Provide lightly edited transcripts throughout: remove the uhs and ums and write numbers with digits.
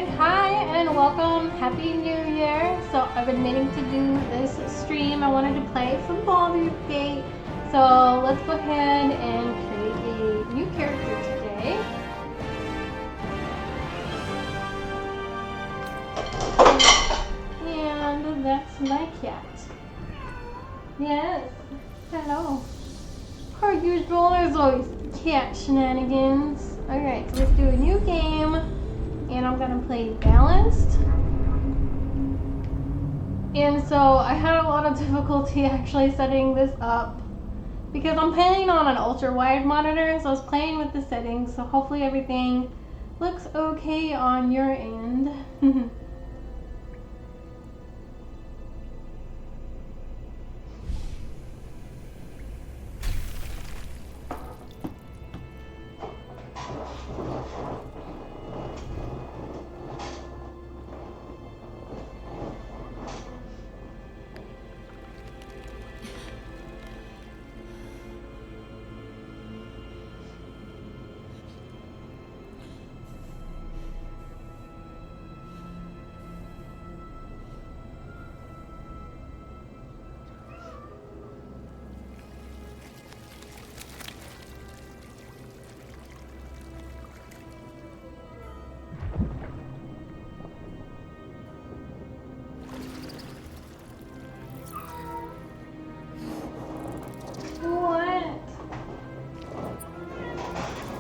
Alright, hi and welcome. Happy New Year. So I've been meaning to do this stream. I wanted to play some Baldur Gate. So let's go ahead and create a new character today. And that's my cat. Yes, hello. Per usual, there's always cat shenanigans. Alright, so let's do a new game. And I'm gonna play balanced. And so I had a lot of difficulty actually setting this up because I'm playing on an ultra wide monitor, so I was playing with the settings, so hopefully everything looks okay on your end.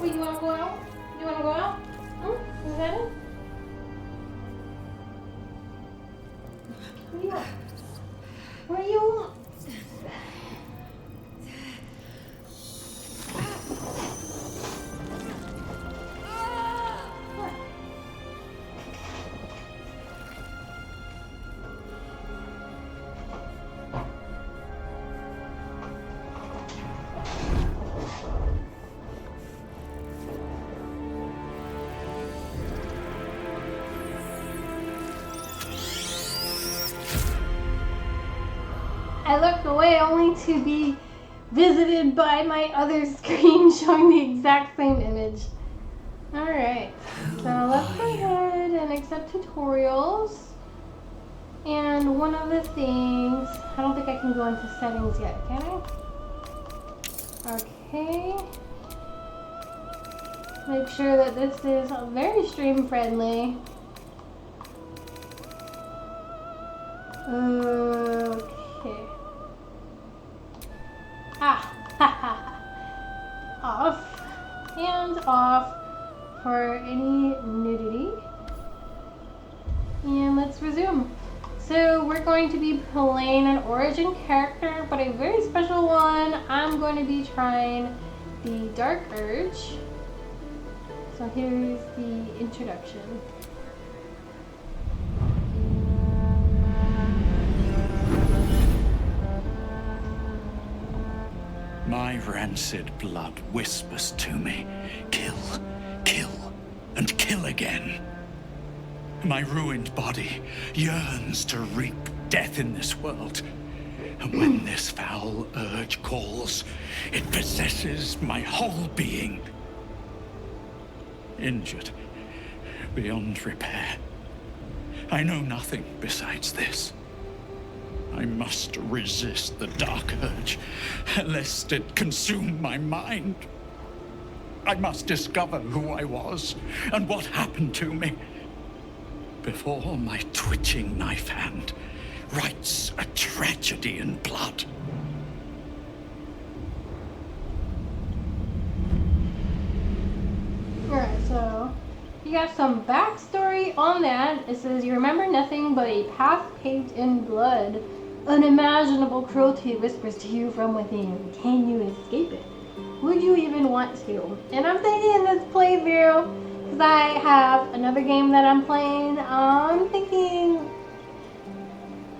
You wanna go out? You wanna go out? Is that it? Where you at? Where you at? I looked away only to be visited by my other screen showing the exact same image. Alright, so let's go ahead and accept tutorials. And one of the things, I don't think I can go into settings yet, can I? Okay. Make sure that this is very stream friendly. Okay. Off and off for any nudity. And let's resume. So we're going to be playing an origin character, but a very special one. I'm going to be trying the Dark Urge. So here's the introduction. My rancid blood whispers to me, kill, kill, and kill again. My ruined body yearns to reap death in this world. And when this foul urge calls, it possesses my whole being. Injured beyond repair. I know nothing besides this. I must resist the dark urge, lest it consume my mind. I must discover who I was and what happened to me before my twitching knife hand writes a tragedy in blood. Alright, so you got some backstory on that. It says you remember nothing but a path paved in blood. Unimaginable cruelty whispers to you from within. Can you escape it? Would you even want to? And I'm thinking in this playthrough, because I have another game that I'm playing, I'm thinking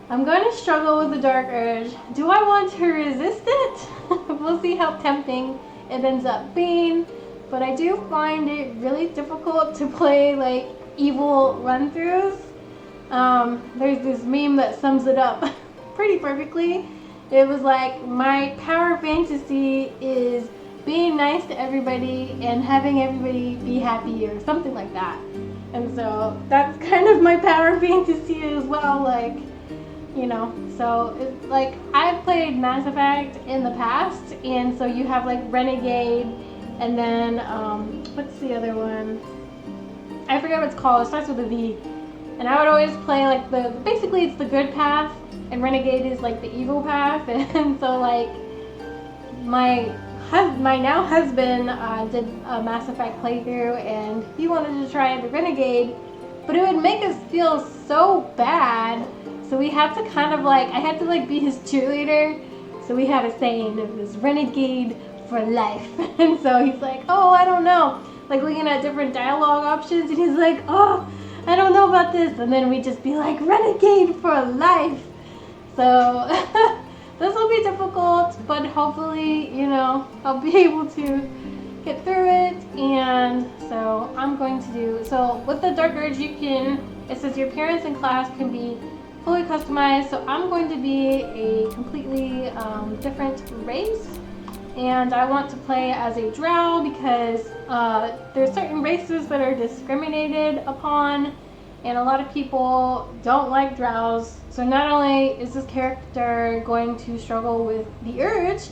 I'm going to struggle with the Dark Urge. Do I want to resist it? We'll see how tempting it ends up being. But I do find it really difficult to play like evil run-throughs. There's this meme that sums it up pretty perfectly. It was like, my power fantasy is being nice to everybody and having everybody be happy or something like that. And so that's kind of my power fantasy as well, like, you know. So it's like I've played Mass Effect in the past, and so you have like Renegade, and then what's the other one? I forget what it's called. It starts with a V. And I would always play like basically it's the good path, and Renegade is like the evil path. And so like my now husband did a Mass Effect playthrough, and he wanted to try the Renegade, but it would make us feel so bad. So we had to kind of like, I had to like be his cheerleader. So we had a saying, it was Renegade for life. And so he's like, oh, I don't know. Like looking at different dialogue options, and he's like, oh, I don't know about this. And then we just be like, Renegade for life. So this will be difficult, but hopefully, you know, I'll be able to get through it. And so I'm going to do, so with the Dark Urge, it says your appearance in class can be fully customized. So I'm going to be a completely different race. And I want to play as a drow because there's certain races that are discriminated upon, and a lot of people don't like drows. So not only is this character going to struggle with the urge,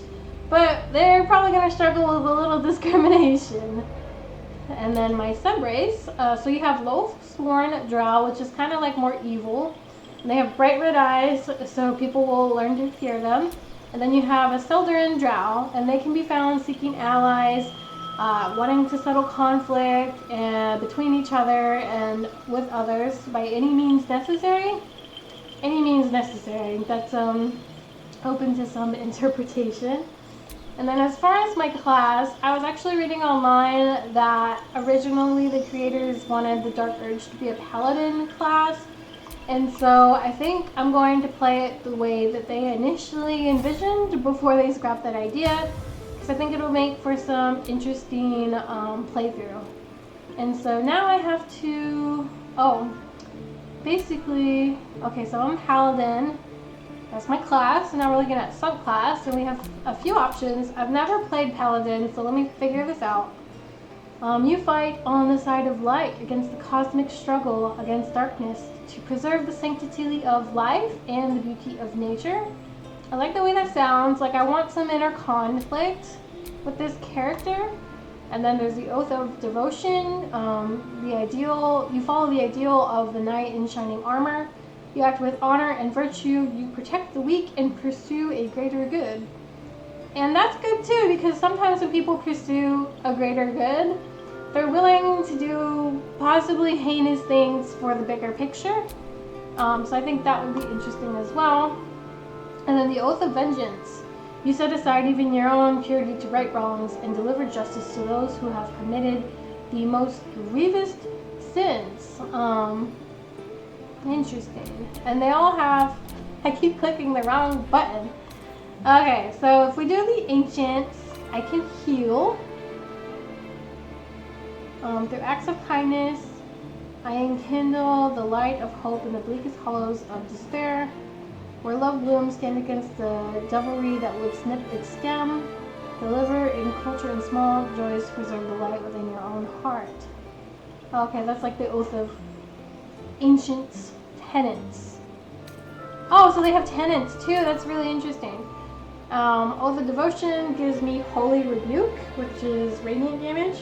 but they're probably going to struggle with a little discrimination. And then my sub-race, so you have Loathsworn Drow, which is kind of like more evil. And they have bright red eyes, so people will learn to fear them. And then you have a Seldarin Drow, and they can be found seeking allies, wanting to settle conflict between each other and with others by any means necessary. Any means necessary. That's open to some interpretation. And then as far as my class, I was actually reading online that originally the creators wanted the Dark Urge to be a Paladin class. And so I think I'm going to play it the way that they initially envisioned before they scrapped that idea, because I think it'll make for some interesting playthrough. And so now I have to, basically, okay, so I'm Paladin. That's my class, and now we're looking at subclass, and we have a few options. I've never played Paladin, so let me figure this out. You fight on the side of light against the cosmic struggle against darkness to preserve the sanctity of life and the beauty of nature. I like the way that sounds. Like I want some inner conflict with this character. And then there's the Oath of Devotion. You follow the ideal of the knight in shining armor. You act with honor and virtue. You protect the weak and pursue a greater good. And that's good too, because sometimes when people pursue a greater good, they're willing to do possibly heinous things for the bigger picture. So I think that would be interesting as well. And then the Oath of Vengeance. You set aside even your own purity to right wrongs and deliver justice to those who have committed the most grievous sins. Interesting. And they all have, I keep clicking the wrong button. Okay, so if we do the Ancients, I can heal. Through acts of kindness, I enkindle the light of hope in the bleakest hollows of despair. Where love blooms, stand against the devilry that would snip its stem. Deliver in culture and small joys, preserve the light within your own heart. Okay, that's like the Oath of Ancients tenets. Oh, so they have tenets too. That's really interesting. Oath of Devotion gives me Holy Rebuke, which is radiant damage.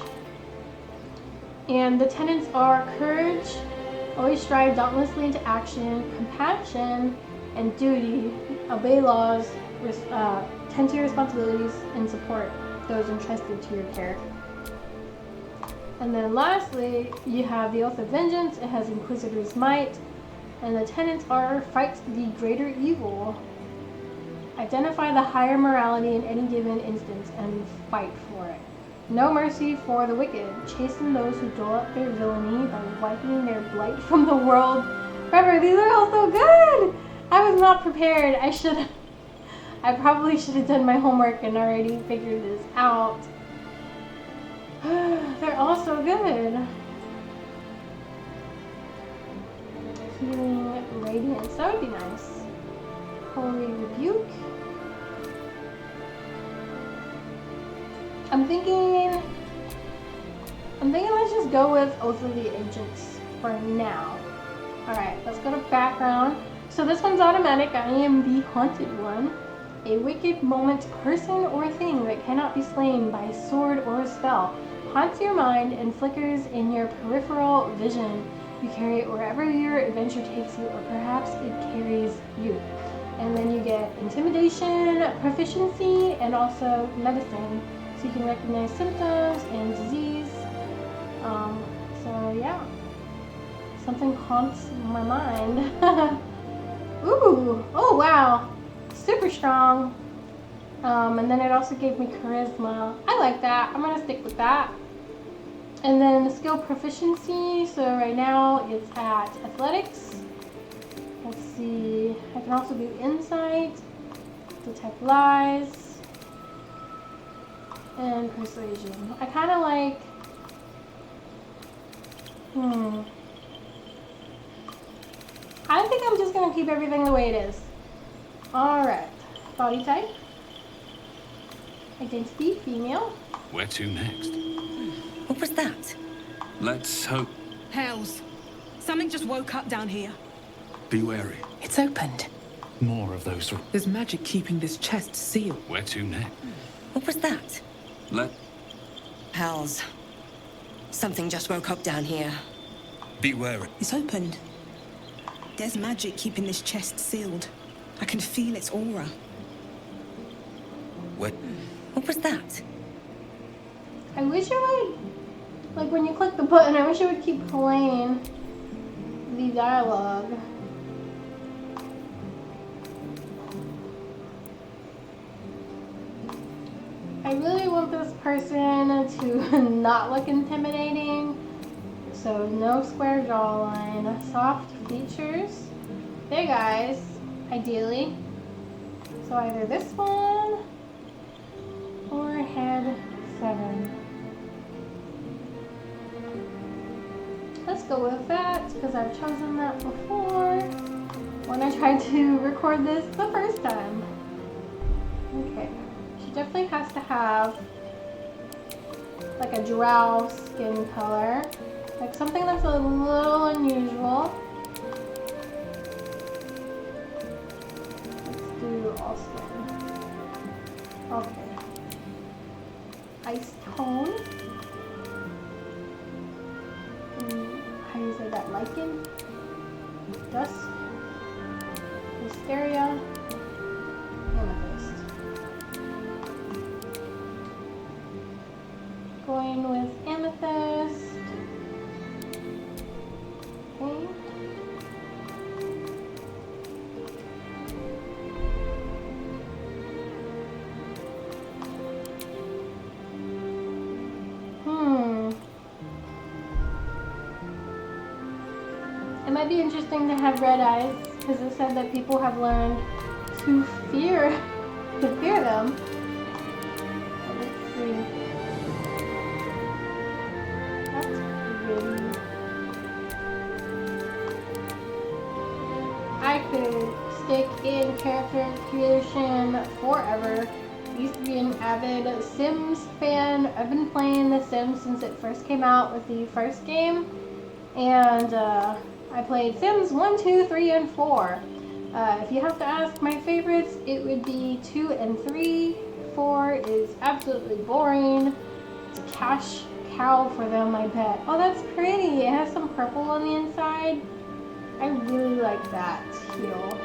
And the tenets are courage, always strive dauntlessly into action, compassion, and duty, obey laws, tend to your responsibilities, and support those entrusted to your care. And then lastly, you have the Oath of Vengeance. It has Inquisitor's Might, and the tenets are fight the greater evil, identify the higher morality in any given instance, and fight for it. No mercy for the wicked, chasten those who dole up their villainy by wiping their blight from the world forever. These are all so good! I was not prepared. I probably should have done my homework and already figured this out. They're all so good. Healing Radiance, that would be nice. Holy Rebuke. I'm thinking let's just go with Oath of the Ancients. for now. Alright, let's go to background. So this one's automatic. I am the haunted one. A wicked moment, person or thing that cannot be slain by sword or spell haunts your mind and flickers in your peripheral vision. You carry it wherever your adventure takes you, or perhaps it carries you. And then you get intimidation, proficiency, and also medicine. So you can recognize symptoms and disease. So yeah, something haunts my mind. Ooh, oh wow, super strong. And then it also gave me charisma. I like that. I'm gonna stick with that. And then skill proficiency. So right now it's at athletics. Let's see. I can also do insight, detect lies, and persuasion. I kind of like. I think I'm just gonna keep everything the way it is. All right. Body type. Identity, female. Where to next? What was that? Let's hope. Hells. Something just woke up down here. Be wary. It's opened. More of those. There's magic keeping this chest sealed. Where to next? What was that? Hells. Something just woke up down here. Be wary. It's opened. There's magic keeping this chest sealed. I can feel its aura. Where? What was that? I wish it would, like when you click the button, I wish it would keep playing the dialogue. I really want this person to not look intimidating. So no square jawline, soft features, big eyes, ideally. So either this one or head 7. Let's go with that because I've chosen that before when I tried to record this the first time. Okay, she definitely has to have like a drow skin color. Like something that's a little unusual. Let's do all skin. Okay. Ice tone. How do you say that? Lichen? Dusk. Wisteria. Amethyst. Going with amethyst. Okay. It might be interesting to have red eyes because it said that people have learned to fear them. Let's see. That's pretty. I could stick in character creation forever. Used to be an avid Sims fan. I've been playing The Sims since it first came out with the first game. And I played Sims 1, 2, 3, and 4. If you have to ask my favorites, it would be 2 and 3. 4 is absolutely boring. It's a cash cow for them, I bet. Oh, that's pretty. It has some purple on the inside. I really like that teal.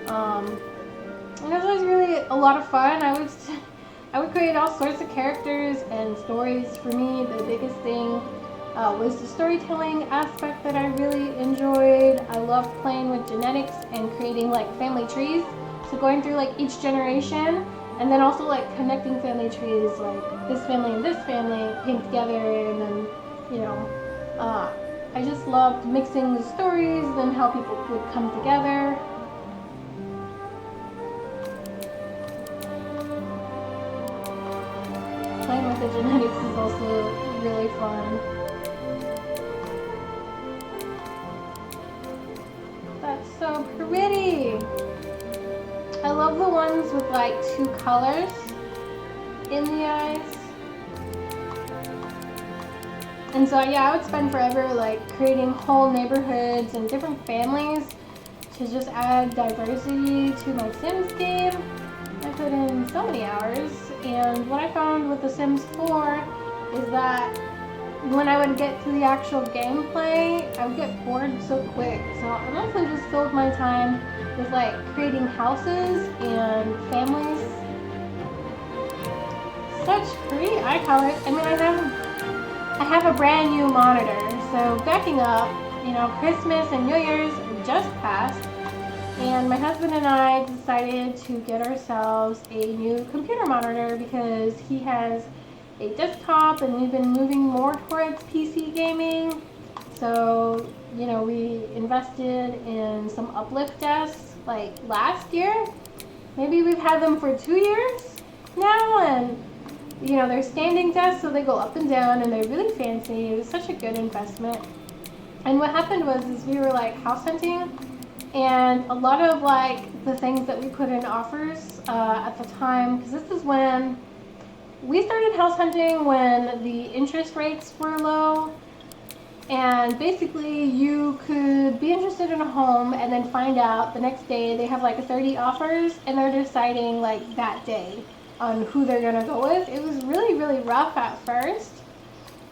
And it was really a lot of fun. I would create all sorts of characters and stories. For me, the biggest thing was the storytelling aspect that I really enjoyed. I loved playing with genetics and creating like family trees. So going through like each generation and then also like connecting family trees, like this family and this family came together, and then, you know, I just loved mixing the stories and how people would come together. Playing with the genetics is also really fun. That's so pretty. I love the ones with like 2 colors in the eyes. And so yeah, I would spend forever like creating whole neighborhoods and different families to just add diversity to my Sims game. I put in so many hours, and what I found with The Sims 4 is that when I would get to the actual gameplay, I would get bored so quick. So I mostly just filled my time with like creating houses and families. Such pretty eye color. I mean, I have a brand new monitor. So backing up, you know, Christmas and New Year's just passed, and my husband and I decided to get ourselves a new computer monitor because he has a desktop and we've been moving more towards PC gaming. So, you know, we invested in some uplift desks like last year. Maybe we've had them for 2 years now, and you know, they're standing desks, so they go up and down and they're really fancy. It was such a good investment. And what happened was is we were like house hunting, and a lot of like the things that we put in offers at the time, because this is when we started house hunting when the interest rates were low, and basically you could be interested in a home and then find out the next day they have like 30 offers and they're deciding like that day on who they're gonna go with. It was really, really rough at first,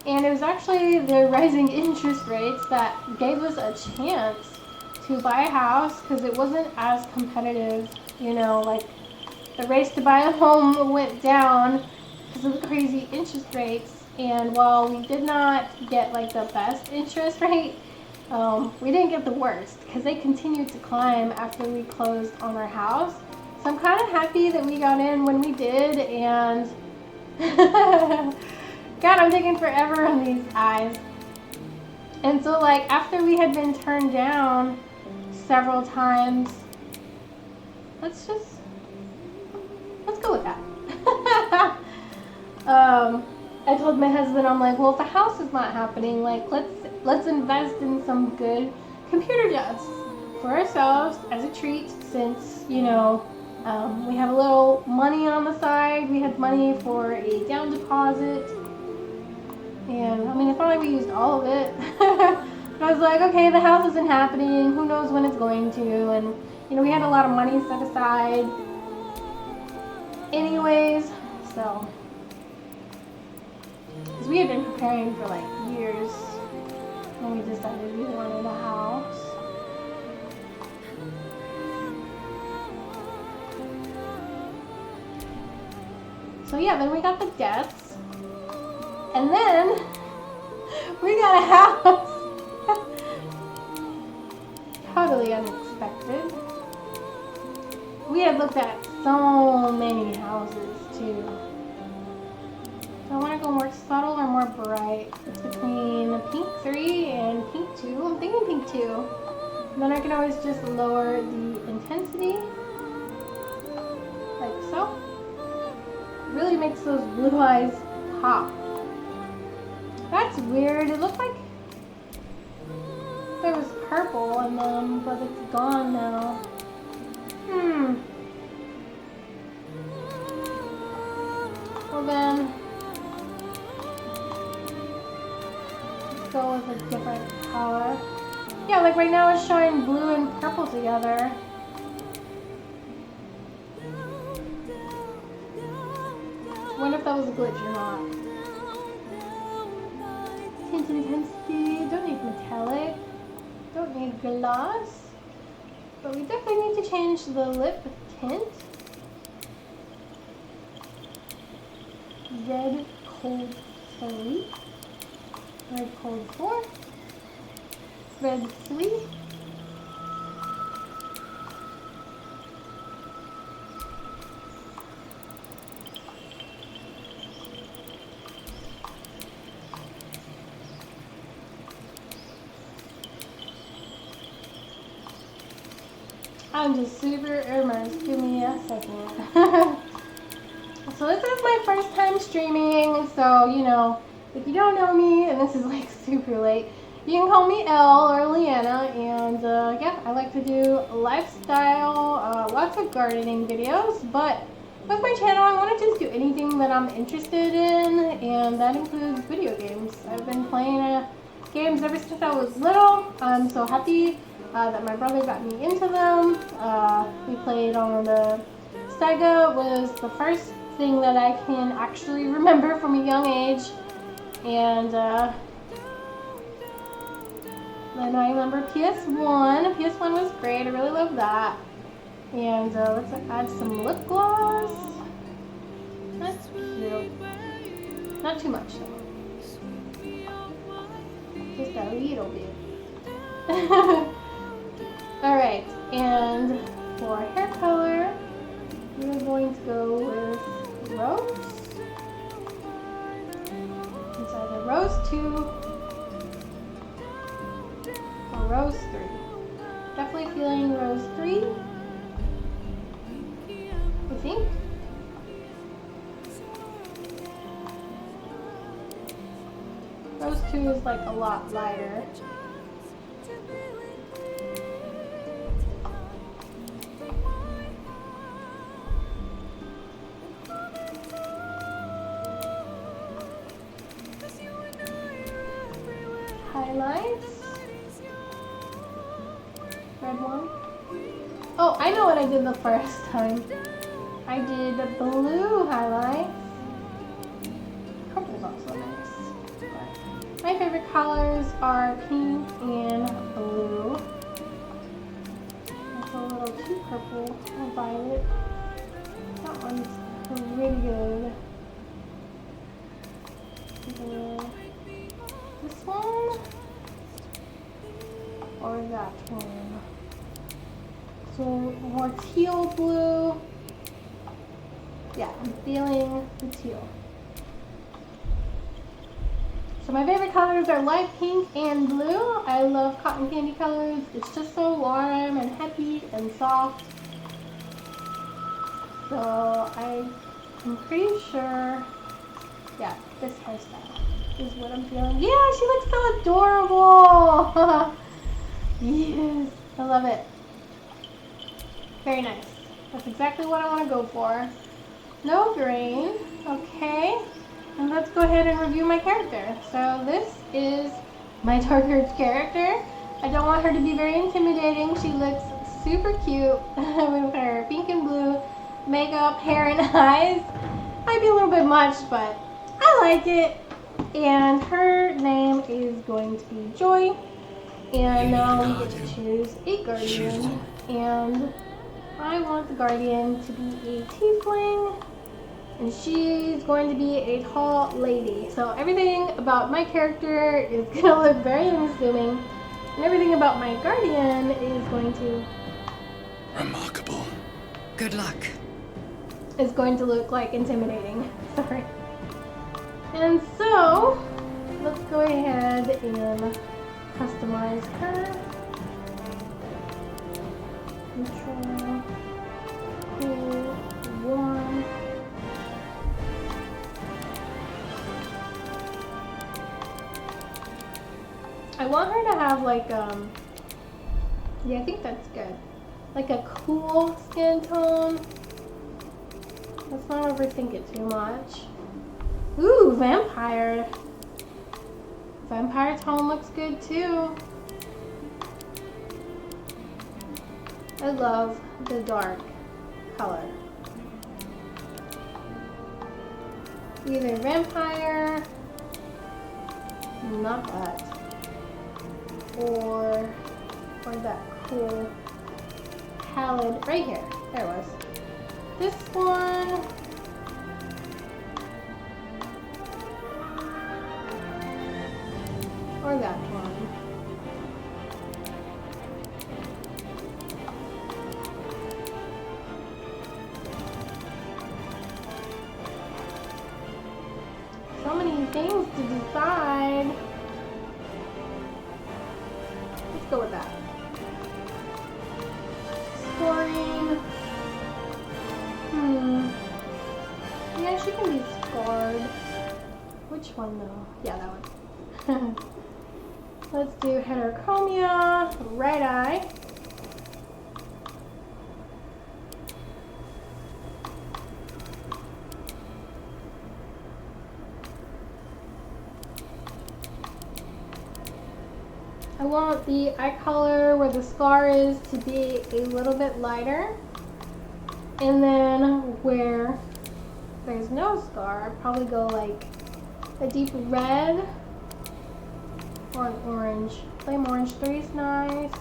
and it was actually the rising interest rates that gave us a chance to buy a house, because it wasn't as competitive, you know, like the race to buy a home went down because of the crazy interest rates. And while we did not get like the best interest rate, we didn't get the worst, because they continued to climb after we closed on our house. So I'm kind of happy that we got in when we did, and God, I'm taking forever on these eyes. And so like after we had been turned down several times, let's go with that. I told my husband, I'm like, well, if the house is not happening, like let's invest in some good computer desks for ourselves as a treat, since, you know, we have a little money on the side. We had money for a down deposit, and I mean, it's not like we used all of it. I was like, okay, the house isn't happening. Who knows when it's going to? And you know, we had a lot of money set aside anyways, so because we had been preparing for like years when we decided we wanted a house. So yeah, then we got the desks, and then we got a house. Totally unexpected. We had looked at so many houses too. Do I want to go more subtle or more bright? It's between pink 3 and pink 2. I'm thinking pink 2. And then I can always just lower the intensity, like so. Really makes those blue eyes pop. That's weird. It looked like there was purple in them, but it's gone now. Well then, let's go with a different color. Yeah, like right now it's showing blue and purple together. I wonder if that was a glitch or not. Tint intensity, don't need metallic, don't need gloss, but we definitely need to change the lip tint. Red cold 3, red cold 4, red 3. I'm just super immersed. Give me a second. So this is my first time streaming, so you know, if you don't know me, and this is like super late, you can call me Elle or Leanna, and yeah, I like to do lifestyle, lots of gardening videos, but with my channel, I want to just do anything that I'm interested in, and that includes video games. I've been playing games ever since I was little. I'm so happy that my brother got me into them. We played on the Sega, was the first thing that I can actually remember from a young age, and then I remember PS1. PS1 was great. I really loved that. And let's add some lip gloss. That's cute. Not too much though. Just a little bit. Alright, and for hair color, we're going to go with Rose. It's either Rose 2 or Rose 3. Definitely feeling Rose 3. I think. Rose 2 is like a lot lighter. Highlights. Red one. Oh, I know what I did the first time. I did the blue highlights. Purple's also nice. But my favorite colors are pink and blue. That's a little too purple or violet. That one's really good. This one or that one. So more teal blue. Yeah, I'm feeling the teal. So my favorite colors are light pink and blue. I love cotton candy colors. It's just so warm and happy and soft. So I'm pretty sure, yeah, this hairstyle is what I'm feeling. Yeah, she looks so adorable. Yes, I love it. Very nice. That's exactly what I want to go for. No green. Okay. And let's go ahead and review my character. So this is my darker character. I don't want her to be very intimidating. She looks super cute with her pink and blue makeup, hair, and eyes. Might be a little bit much, but I like it. And her name is going to be Joy. And now we get to choose a guardian. And I want the guardian to be a tiefling. And she's going to be a tall lady. So everything about my character is going to look very unassuming. And everything about my guardian is going to... Remarkable. Good luck. Is going to look like intimidating. Sorry. And so, let's go ahead and customize her. Control. Cool. Warm. I want her to have like, yeah, I think that's good. Like a cool skin tone. Let's not overthink it too much. Ooh, vampire. Vampire tone looks good too. I love the dark color. Either vampire, not that, or that cool pallid right here. There it was. This one. Or that one. So many things to decide. Let's go with that. Scoring. Yeah, she can be scarred. Which one though? Yeah, that one. Let's do heterochromia, right eye. I want the eye color where the scar is to be a little bit lighter. And then where there's no scar, I'd probably go like a deep red or an orange. Flame orange 3 is nice.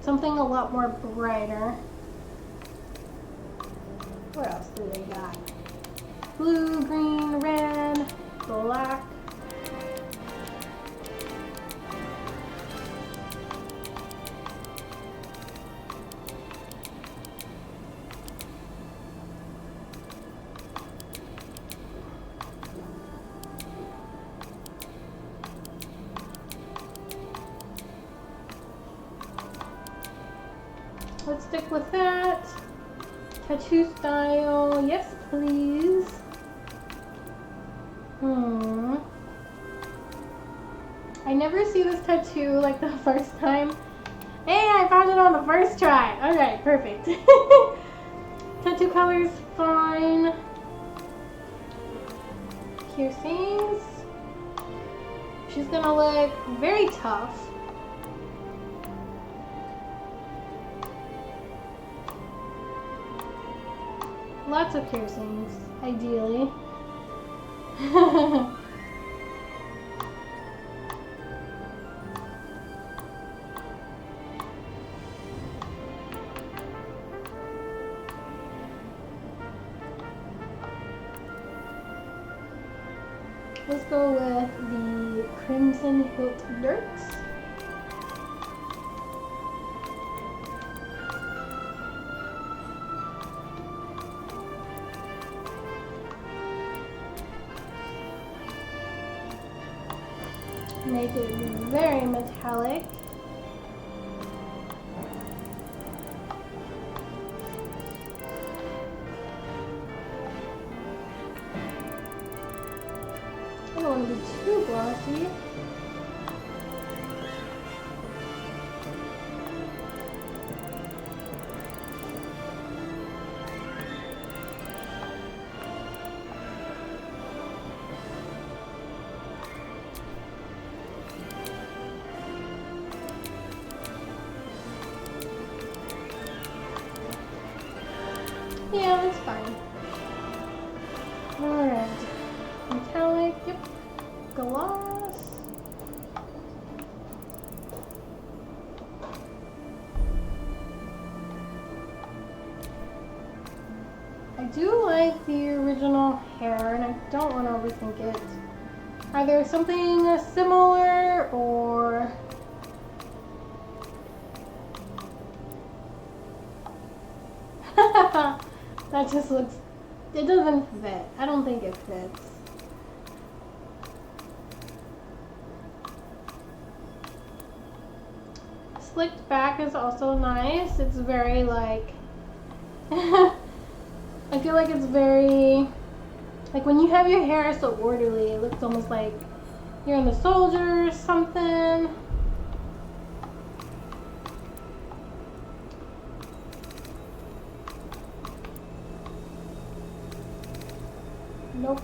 Something a lot more brighter. What else do they got? Blue, green, red, black. Let's stick with that. Tattoo style, yes please. I never see this tattoo like the first time. Hey, I found it on the first try. Alright, perfect. Tattoo color's fine. Piercings. She's gonna look very tough. Lots of piercings, ideally. Let's go with the Crimson Hilt Dirks. Make it very metallic. I don't want to be too glossy. Yeah, that's fine. Alright. Metallic, yep. Gloss. I do like the original hair and I don't want to overthink it. Either something similar or that just looks, it doesn't fit. I don't think it fits. Slicked back is also nice. It's very like, I feel like it's very, like when you have your hair so orderly, it looks almost like you're in the soldier or something. Nope.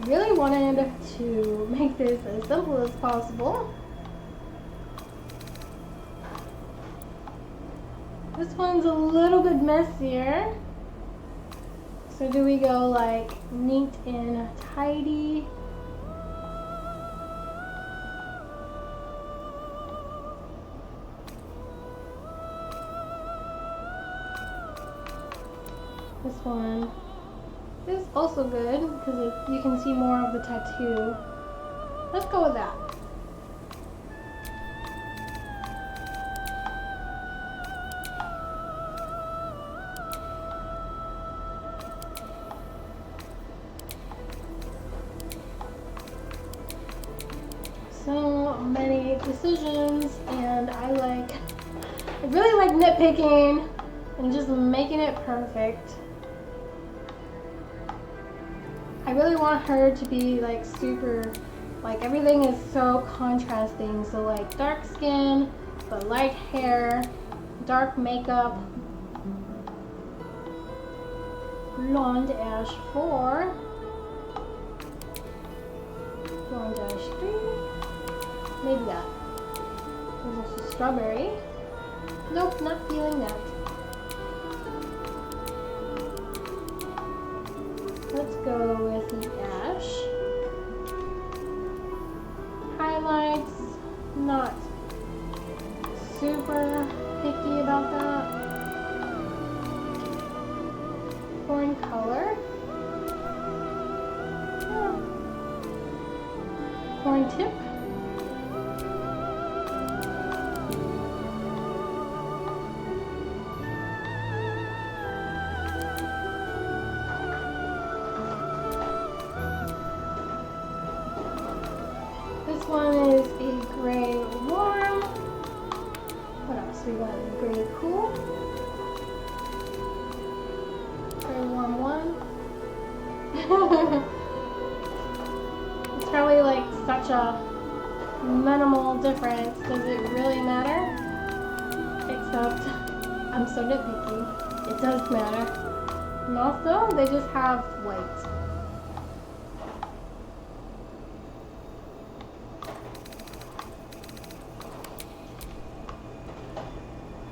Really wanted to make this as simple as possible. This one's a little bit messier. So do we go like neat and tidy? This one is also good because you can see more of the tattoo. Let's go with that. So many decisions, and I really like nitpicking and just making it perfect. I really want her to be like super, like everything is so contrasting. So like dark skin, but light hair, dark makeup, blonde ash 4, blonde ash 3. Maybe that. There's also strawberry. Nope, not feeling that. Let's go with the ash. Highlights, not super picky about that. Corn color. Corn tip. This one is a gray warm. What else we got? Gray cool. Gray warm one. It's probably like such a minimal difference. Does it really matter? Except I'm so nitpicky. It does matter. And also, they just have white.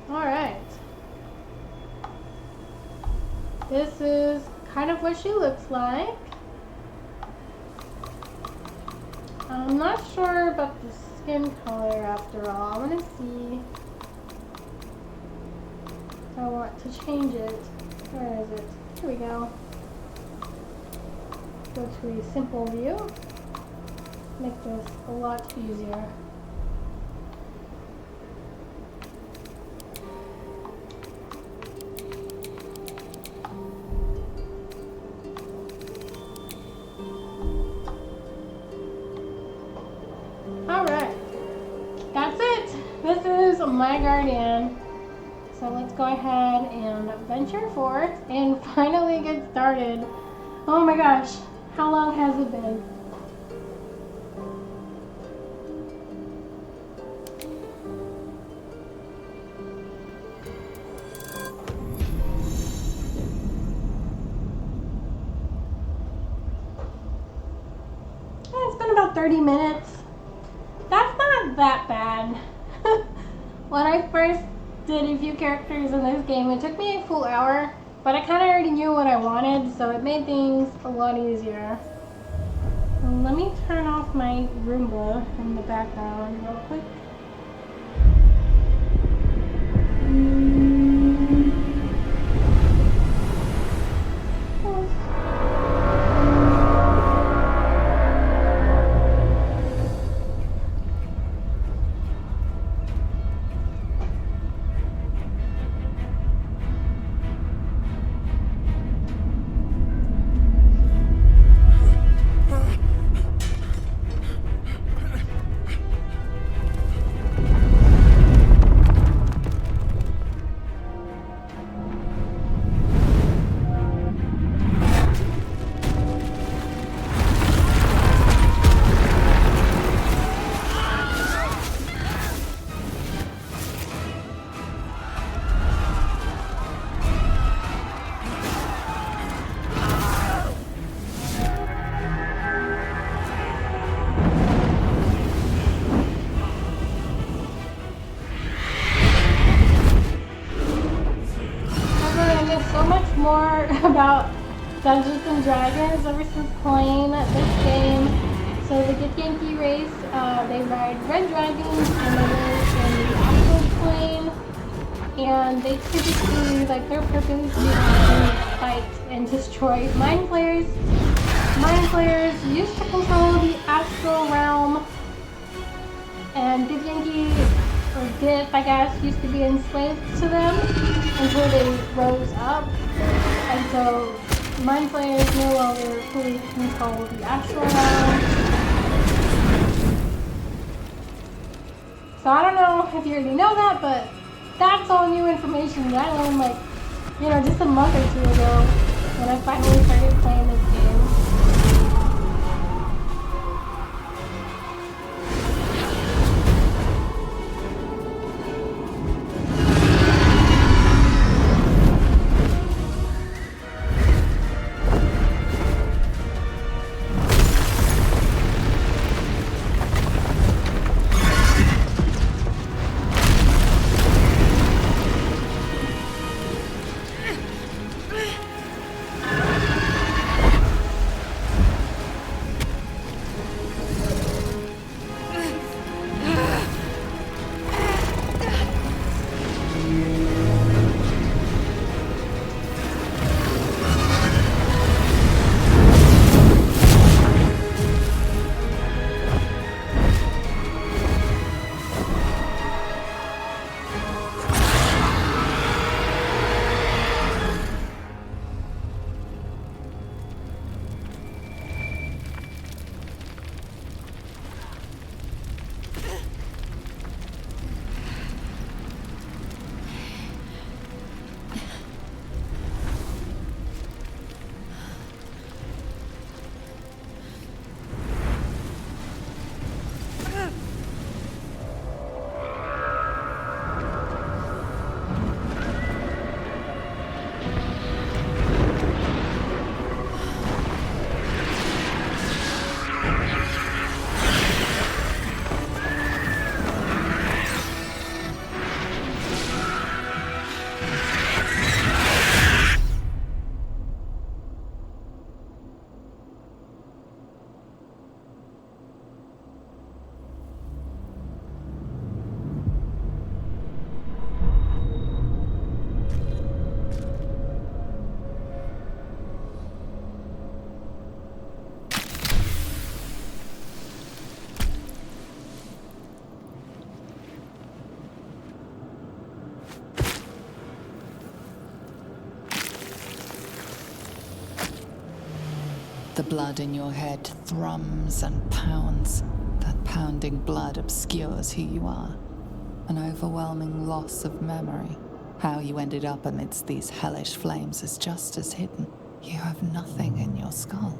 Alright. This is kind of what she looks like. I'm not sure about the skin color after all. I want to see if I want to change it. Where is it? Here we go. Go to a simple view. Make this a lot easier. Alright, that's it. This is my guardian. So let's go ahead and venture forth and finally get started. Oh my gosh, how long has it been? It's been about 30 minutes. That's not that bad. When I first did a few characters in this game, it took me a full hour, but I kind of already knew what I wanted, so it made things a lot easier. Let me turn off my Roomba in the background real quick. More about Dungeons and Dragons ever since playing this game. So the Get Yankee race, they ride red dragons and they live in the astral plane. And they typically, like, their purpose is to fight and destroy mind flayers. Mind flayers used to control the astral realm. And Get Yankee, or Diff, I guess, used to be enslaved to them until they rose up. And so, mind flayers no longer fully control the astral realm. So I don't know if you already know that, but that's all new information that I learned, like, just a month or two ago when I finally started playing this game. The blood in your head thrums and pounds. That pounding blood obscures who you are. An overwhelming loss of memory. How you ended up amidst these hellish flames is just as hidden. You have nothing in your skull,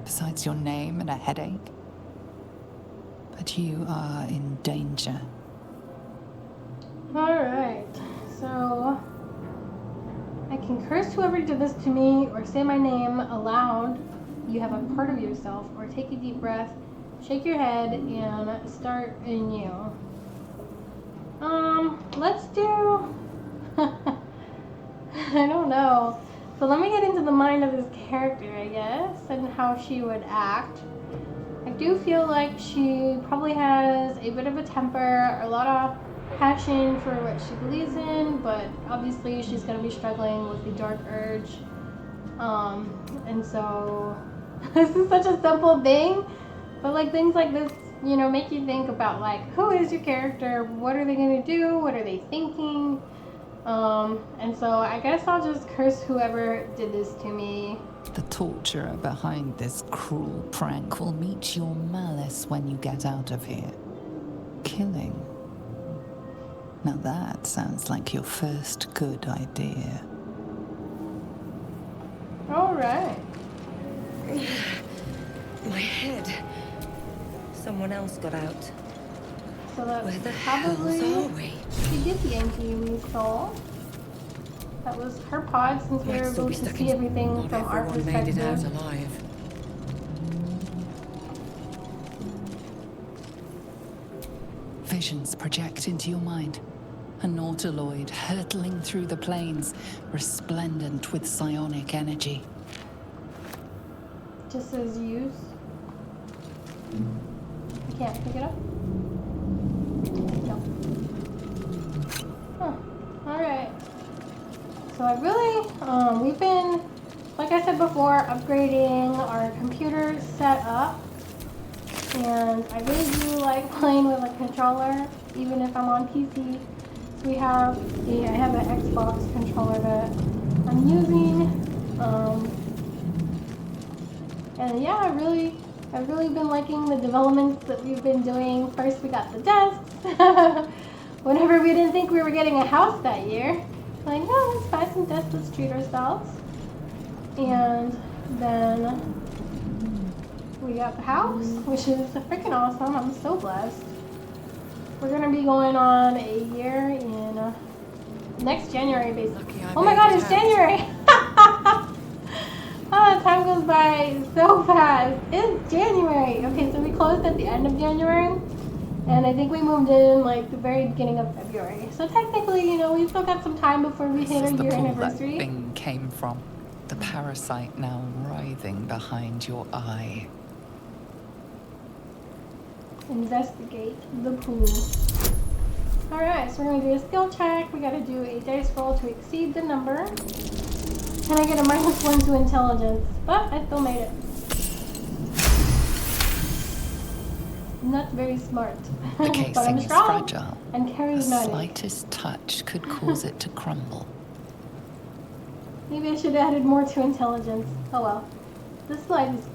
besides your name and a headache. But you are in danger. Alright, so I can curse whoever did this to me or say my name aloud. You have a part of yourself, or take a deep breath, shake your head, and start anew. Let's do... I don't know. So let me get into the mind of this character, I guess, and how she would act. I do feel like she probably has a bit of a temper, a lot of passion for what she believes in, but obviously she's going to be struggling with the dark urge. And so this is such a simple thing, but like things like this, you know, make you think about like, who is your character? What are they going to do? What are they thinking? And so I guess I'll just curse whoever did this to me. The torturer behind this cruel prank will meet your malice when you get out of here. Killing. Now that sounds like your first good idea. Alright. My head. Someone else got out. So that's Where the probably hells are we? she did the empty we saw. That was her pod, since we were Might still able be to stuck see in- everything Not from our everyone made it out perspective. alive. Visions project into your mind. A nautiloid hurtling through the plains, resplendent with psionic energy. Just says use. I can't pick it up. No. Huh. Alright. So I really, we've been, like I said before, upgrading our computer setup. And I really do like playing with a controller, even if I'm on PC. So I have an Xbox controller that I'm using. And yeah, I've really been liking the developments that we've been doing. First we got the desks. Whenever we didn't think we were getting a house that year. Like, no, let's buy some desks, let's treat ourselves. And then we got the house, which is freaking awesome. I'm so blessed. We're gonna be going on a year in next January, basically. Lucky I Oh my made god, it it's out. January! Oh, time goes by so fast. It's January. Okay, so we closed at the end of January, and I think we moved in like the very beginning of February. So technically, you know, we still got some time before we hit This our is the year pool that anniversary. thing came from. The parasite now writhing behind your eye. Investigate the pool. Alright, so we're gonna do a skill check. We gotta do a dice roll to exceed the number. And I get a -1 to intelligence, but I still made it. Not very smart. The But casing I'm is strong fragile. and The charismatic. slightest touch could cause it to crumble. Maybe I should have added more to intelligence. Oh well. The slightest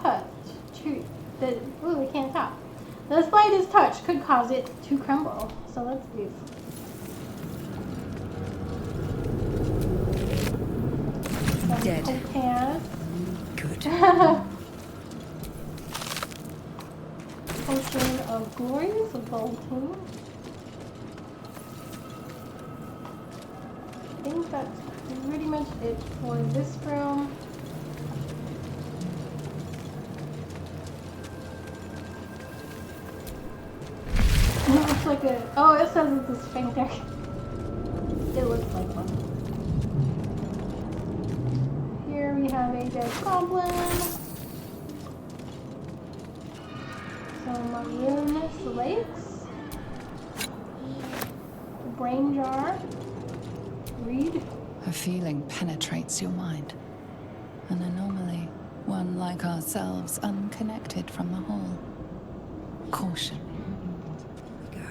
touch. Ooh, we can't talk. The slightest touch could cause it to crumble. So let's do. Some Dead. topaz. Good. Potion of glories of bolting. I think that's pretty much it for this room. It looks like a. Oh, it says it's a sphincter. It looks like one. Here we have a dead goblin. Some rune slates. A brain jar. Read. A feeling penetrates your mind. An anomaly, one like ourselves, unconnected from the whole. Caution. Go.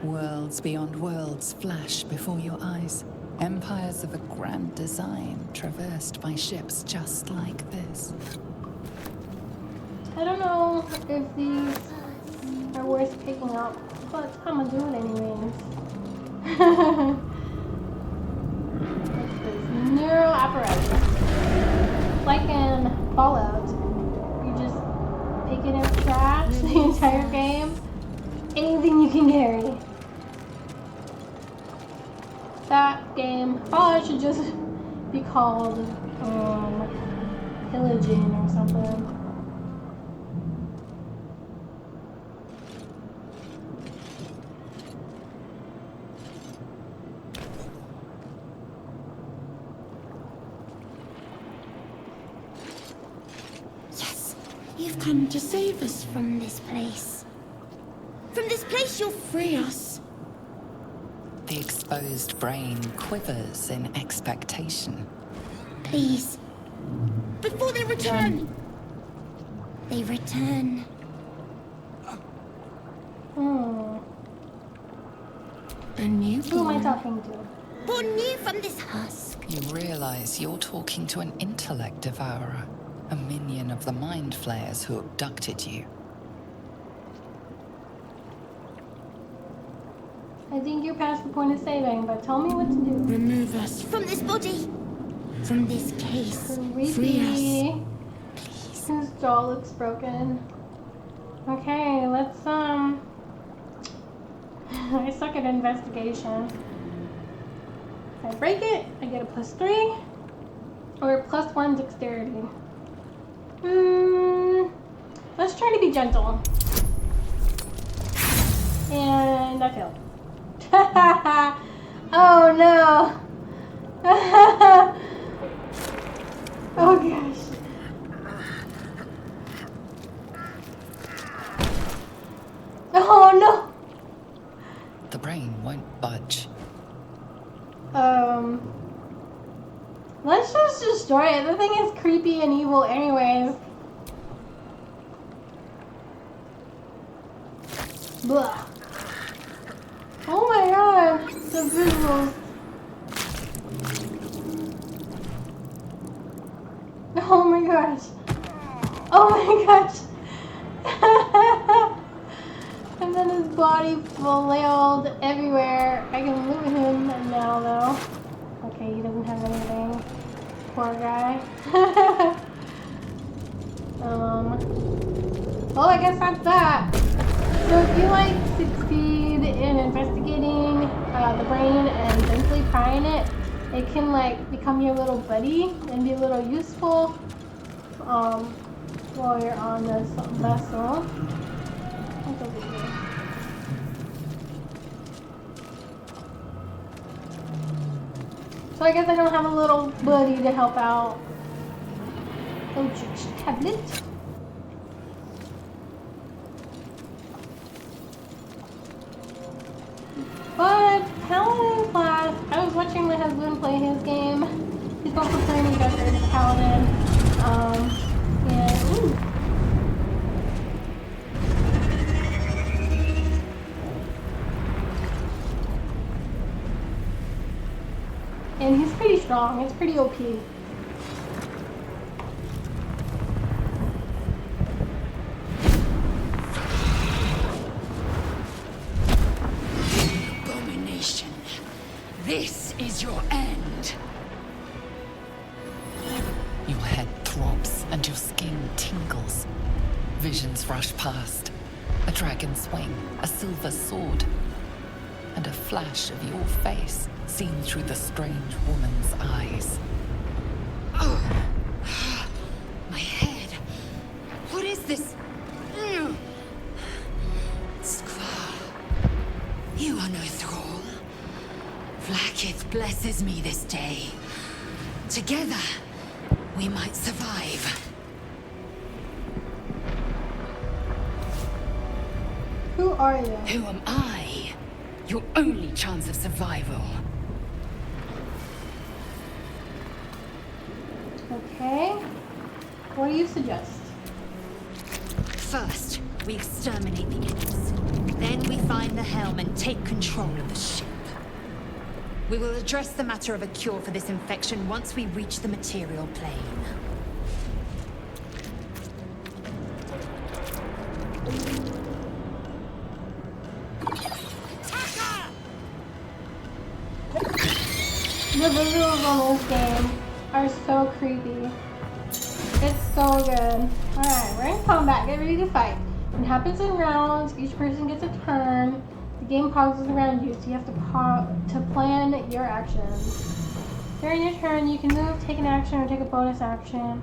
Worlds beyond worlds flash before your eyes. Empires of a grand design traversed by ships just like this. I don't know if these are worth picking up, but I'm gonna do it anyways. What's this? Neural apparatus. Like in Fallout, you're just picking up trash the entire game. Anything you can carry. That game, Fallout should just be called pillaging or something. Yes, you've come to save us from this place. From this place you'll free us. The exposed brain quivers in expectation. Please. Before they return. They return. A newborn. Who am I talking to? Born new from this husk. You realize you're talking to an intellect devourer, a minion of the mind flayers who abducted you. I think you're past the point of saving, but tell me what to do. Remove us from this body. From this case. Free Creepy. us. Please. His jaw looks broken. Okay, let's I suck at investigation. If I break it, I get a +3 or +1 dexterity. Let's try to be gentle. And I failed. Oh no. Oh gosh. Oh no. The brain won't budge. Let's just destroy it. The thing is creepy and evil anyways. Blah. Oh my god, the visuals. Oh my gosh. Oh my gosh. And then his body flailed everywhere. I can loot him now though. Okay, he doesn't have anything. Poor guy. Well, I guess that's that. So if you like succeed in investigating the brain and gently prying it, it can like become your little buddy and be a little useful while you're on this vessel. What's over here? So I guess I don't have a little buddy to help out. Eldritch tablet. But Paladin class, I was watching my husband play his game. He's also playing me better as Paladin. And he's pretty strong. It's pretty OP. Abomination. This is your end. Your head throbs and your skin tingles. Visions rush past. A dragon's wing, a silver sword, and a flash of your face seen through the strange woman's eyes. Oh. My head. What is this? Squaw. You are no thrall. Vlaakith blesses me this day. Together, we might survive. Who are you? Who am I? Your only chance of survival. Okay. What do you suggest? First, we exterminate the imps. Then we find the helm and take control of the ship. We will address the matter of a cure for this infection once we reach the material plane. The visuals on this game are so creepy. It's so good. Alright, we're in combat. Get ready to fight. It happens in rounds. Each person gets a turn. The game pauses around you, so you have to plan your actions. During your turn, you can move, take an action, or take a bonus action.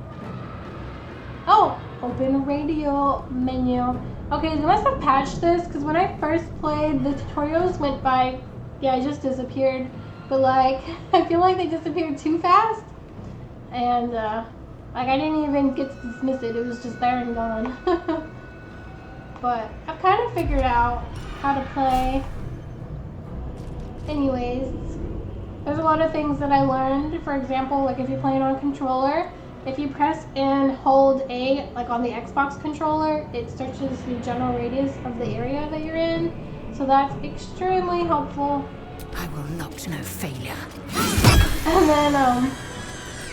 Oh! Open radio menu. Okay, they must have patched this, because when I first played, the tutorials went by... Yeah, it just disappeared. But like, I feel like they disappeared too fast. And like I didn't even get to dismiss it. It was just there and gone. But I've kind of figured out how to play. Anyways, there's a lot of things that I learned. For example, like if you're playing on a controller, if you press and hold A, like on the Xbox controller, it searches the general radius of the area that you're in. So that's extremely helpful. I will not know failure. And then,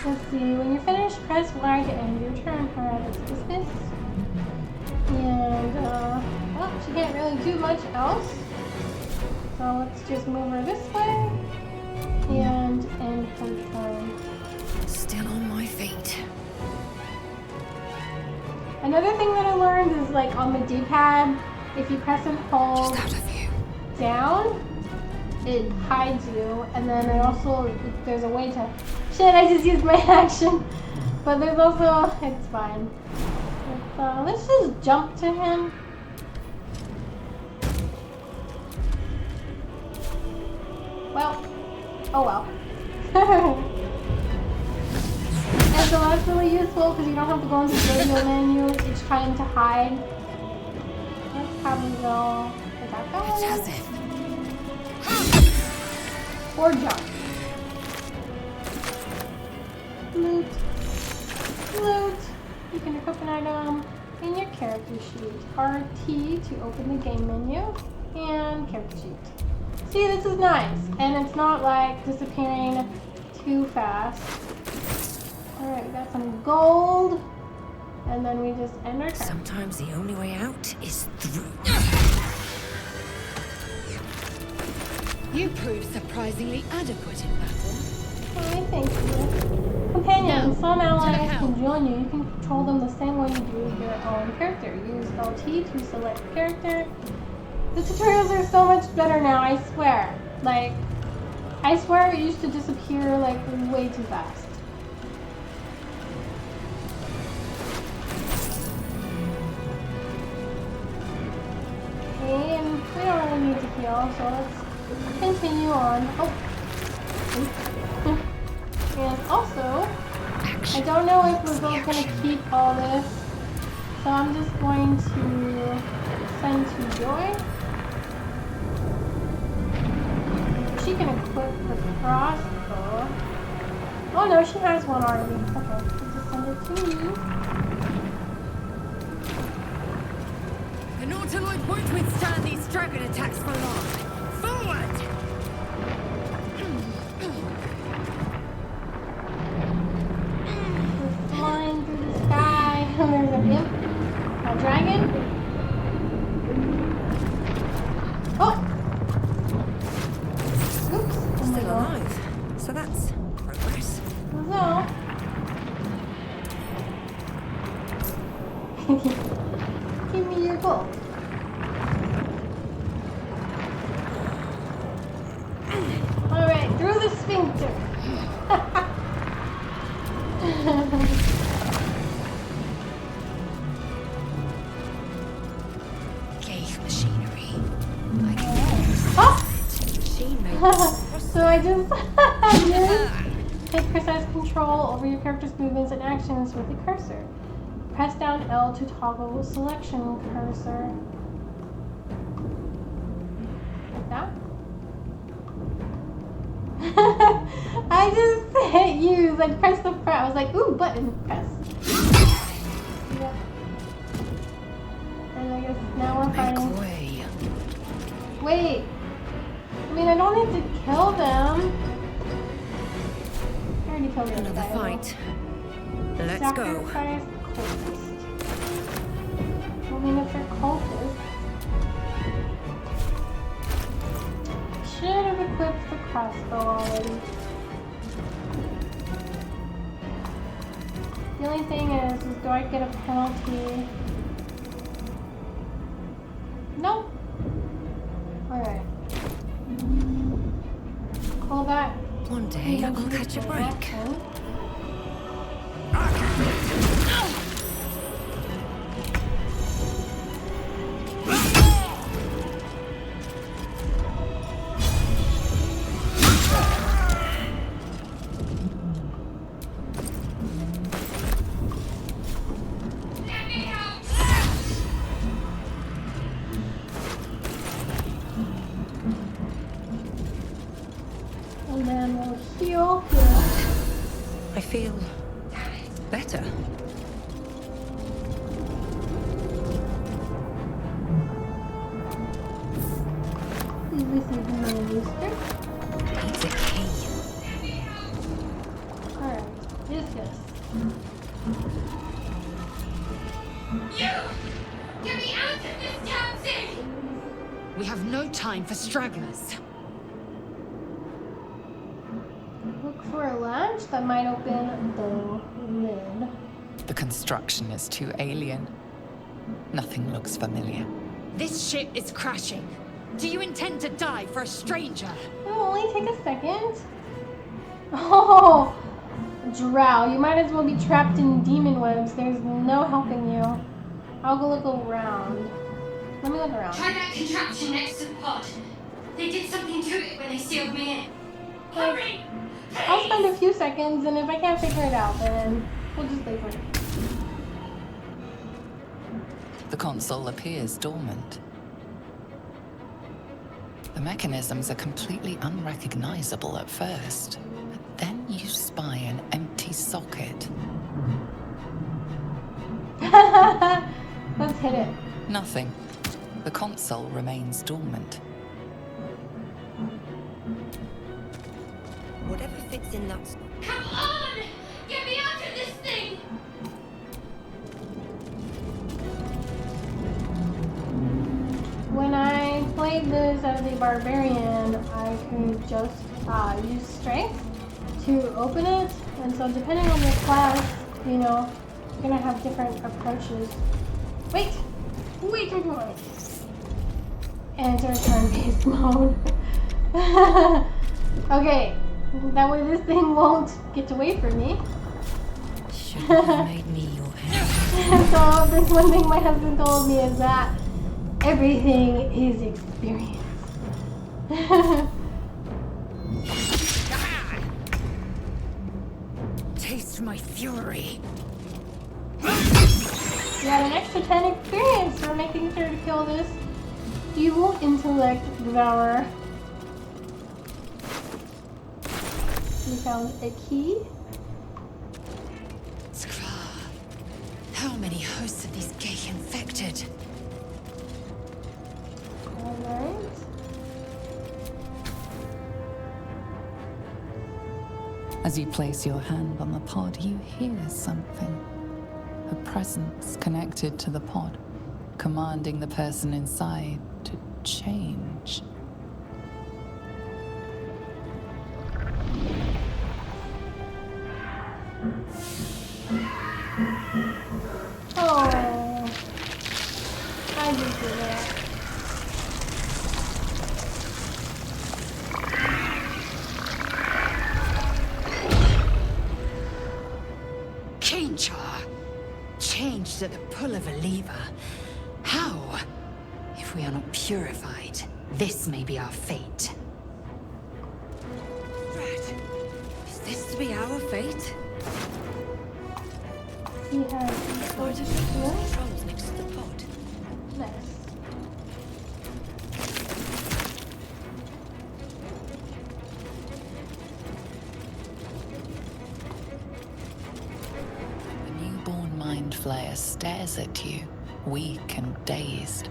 let's see, when you're finished, press Y to end your turn. Alright, let's dismiss. And, well, she can't really do much else. So let's just move her this way. And end her turn. Still on my feet. Another thing that I learned is, like, on the D-pad, if you press and hold Just out of view. down, it hides you, and then I also, there's a way to, shit, I just used my action, but there's also, it's fine. Let's just jump to him. Well, oh well. And so that's really useful because you don't have to go into the radio menu each time to hide. Let's probably go, is that going? It has it. Or jump. Loot. Loot. You can equip an item in your character sheet. RT to open the game menu. And character sheet. See, this is nice. And it's not like disappearing too fast. Alright, we got some gold. And then we just end our turn. Sometimes the only way out is through. You proved surprisingly adequate in battle. Alright, thank you. Companion, some allies can join you. You can control them the same way you do your own character. Use LT to select character. The tutorials are so much better now, I swear. Like, I swear it used to disappear like way too fast. Okay, and we don't really need to heal, so let's continue on. Oh. And also, I don't know if we're both going to keep all this, so I'm just going to send to Joy. She can equip the crossbow. Oh no, she has one already. Okay, let's just send it to me. The Nautiloid won't withstand these dragon attacks for long. Forward! We're flying through the sky. There's a imp. A dragon. Oh! Oops. Oh my Still god. alive. So that's progress. So. Give me your gold. Alright, through the sphincter. Gauge machinery. I can Oh! machine made. So I just take precise control over your character's movements and actions with the cursor. Press down L to toggle selection cursor. Like that. I just hit use, like press the press. I was like, ooh, button, press. Yep. And I guess now we're fighting. Make way. Wait. mean, I don't need to kill them. I already killed them. Another fight. Let's go. Sacrifice cultist. I mean, if they're cultists, should have equipped the crossbow already. The only thing is do I get a penalty? Nope. Alright. Call that. One day I'll catch a break. And then we'll heal here. I feel better. This is my booster. It's a key. Alright, is this? You! Get me out of this damn thing! We have no time for stragglers. Look for a latch that might open the lid. The construction is too alien. Nothing looks familiar. This ship is crashing. Do you intend to die for a stranger? It'll only take a second. Oh, Drow, you might as well be trapped in demon webs. There's no helping you. I'll go look around. Let me look around. Try that contraption next to the pod. They did something to it when they sealed me in. Hurry! I'll spend a few seconds, and if I can't figure it out, then we'll just leave it. The console appears dormant. The mechanisms are completely unrecognizable at first, but then you spy an empty socket. Let's hit it. Nothing. The console remains dormant. Whatever fits in that. Come on! Get me out of this thing! When I played this as a barbarian, I could just use strength to open it, and so depending on your class, you know, you're gonna have different approaches. Wait! Enter turn-based mode. Okay, that way this thing won't get away from me. Should have made me your head. So there's one thing my husband told me is that everything is experience. Taste my fury. You got an extra 10 experience for making sure to kill this evil intellect devourer. We found a key. Skrar. How many hosts of these gay infected? Alright. As you place your hand on the pod, you hear something. A presence connected to the pod, commanding the person inside to change. Oh, I did do that. Kinchar. Changed at the pull of a lever. How? If we are not purified, this may be our fate. Rat. Is this to be our fate? He has Controls next to the pod. Nice. The newborn mind flayer stares at you, weak and dazed.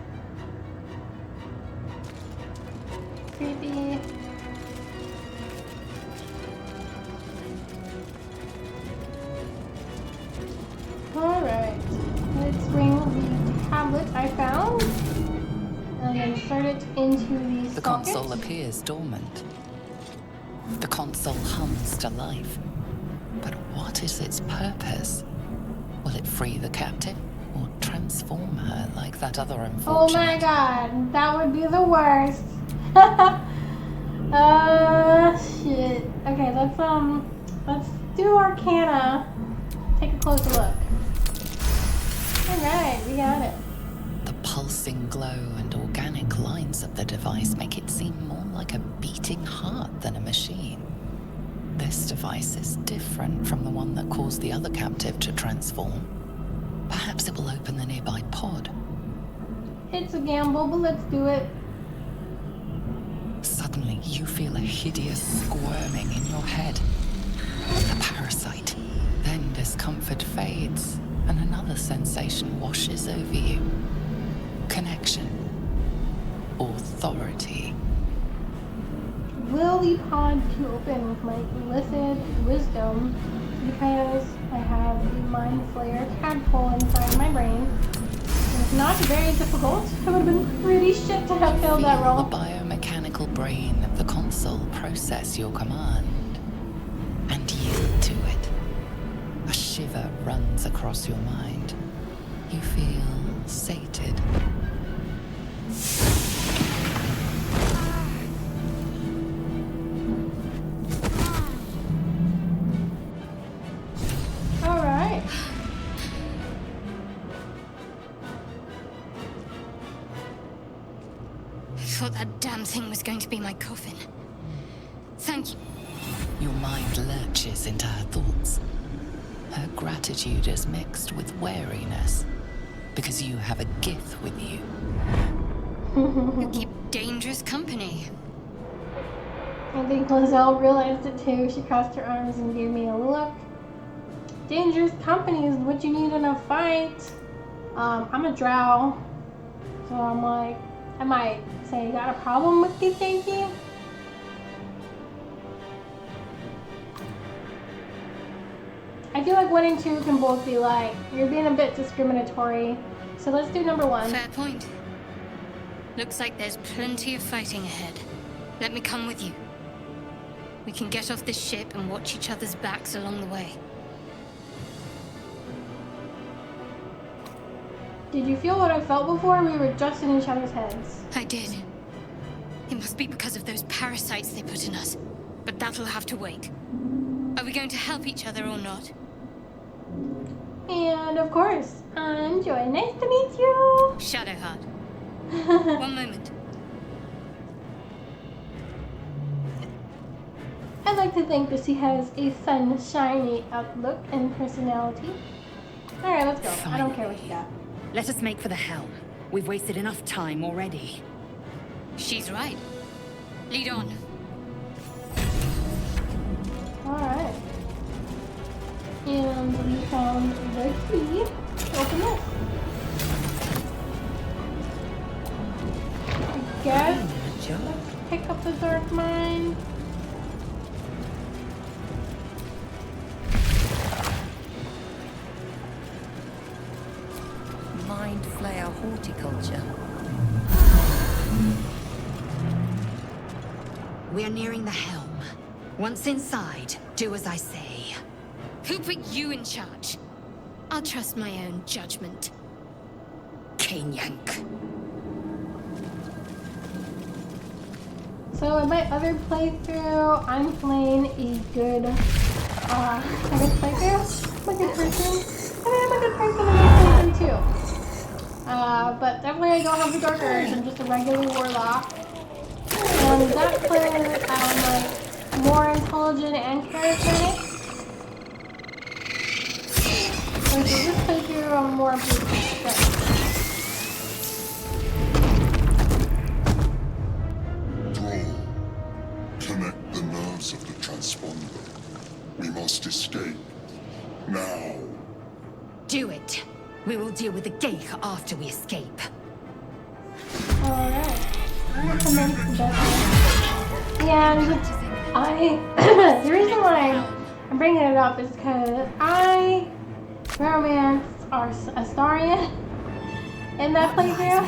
Creepy. insert it into the The socket. console appears dormant. The console hums to life. But what is its purpose? Will it free the captive or transform her like that other unfortunate? Oh my god, that would be the worst. Shit. Okay, let's do Arcana. Take a closer look. Alright, we got it. The pulsing glow and organic lines of the device make it seem more like a beating heart than a machine. This device is different from the one that caused the other captive to transform. Perhaps it will open the nearby pod. It's a gamble, but let's do it. Suddenly, you feel a hideous squirming in your head. A parasite. Then discomfort fades, and another sensation washes over you. Connection. Authority. Will the pod to open with my illicit wisdom because I have the mind flayer tadpole inside my brain? It's not very difficult. It would have been pretty shit to have failed that Feel roll. the biomechanical brain of the console process your command and yield to it. A shiver runs across your mind. You feel sated. Alright. I thought that damn thing was going to be my coffin. Thank you. Your mind lurches into her thoughts. Her gratitude is mixed with wariness, because you have a gift with you. You keep dangerous company. I think Lizelle realized it too. She crossed her arms and gave me a look. Dangerous company is what you need in a fight. I'm a drow, so I'm like, I might say, got a problem with you, thank you? I feel like 1 and 2 can both be like, you're being a bit discriminatory. So let's do number 1. Fair point. Looks like there's plenty of fighting ahead. Let me come with you. We can get off this ship and watch each other's backs along the way. Did you feel what I felt before? We were just in each other's heads. I did. It must be because of those parasites they put in us. But that'll have to wait. Are we going to help each other or not? And of course, I'm Joy. Nice to meet you. Shadowheart. One moment. I'd like to think that she has a sunshiny outlook and personality. Alright, let's go. I don't care what you got. Let us make for the helm. We've wasted enough time already. She's right. Lead on. Alright. And we found the key to open this. I guess let's pick up the Dark Mind. Mind flayer horticulture. We're nearing the helm. Once inside, do as I say. Who put you in charge? I'll trust my own judgment. Cane yank. So in my other playthrough, I'm playing a good, playthrough? I'm a good person. I mean, I'm a good person in this playthrough too. But definitely I don't have the Dark Urge, I'm just a regular warlock. And that player, I'm like more intelligent and charismatic. Versus this playthrough, I'm more brute. Connect the nerves of the transponder. We must escape. Now. Do it. We will deal with the Geich after we escape. Alright. I'm commence the best. And the reason why I'm bringing it up is because I romanced Astarian in that playthrough.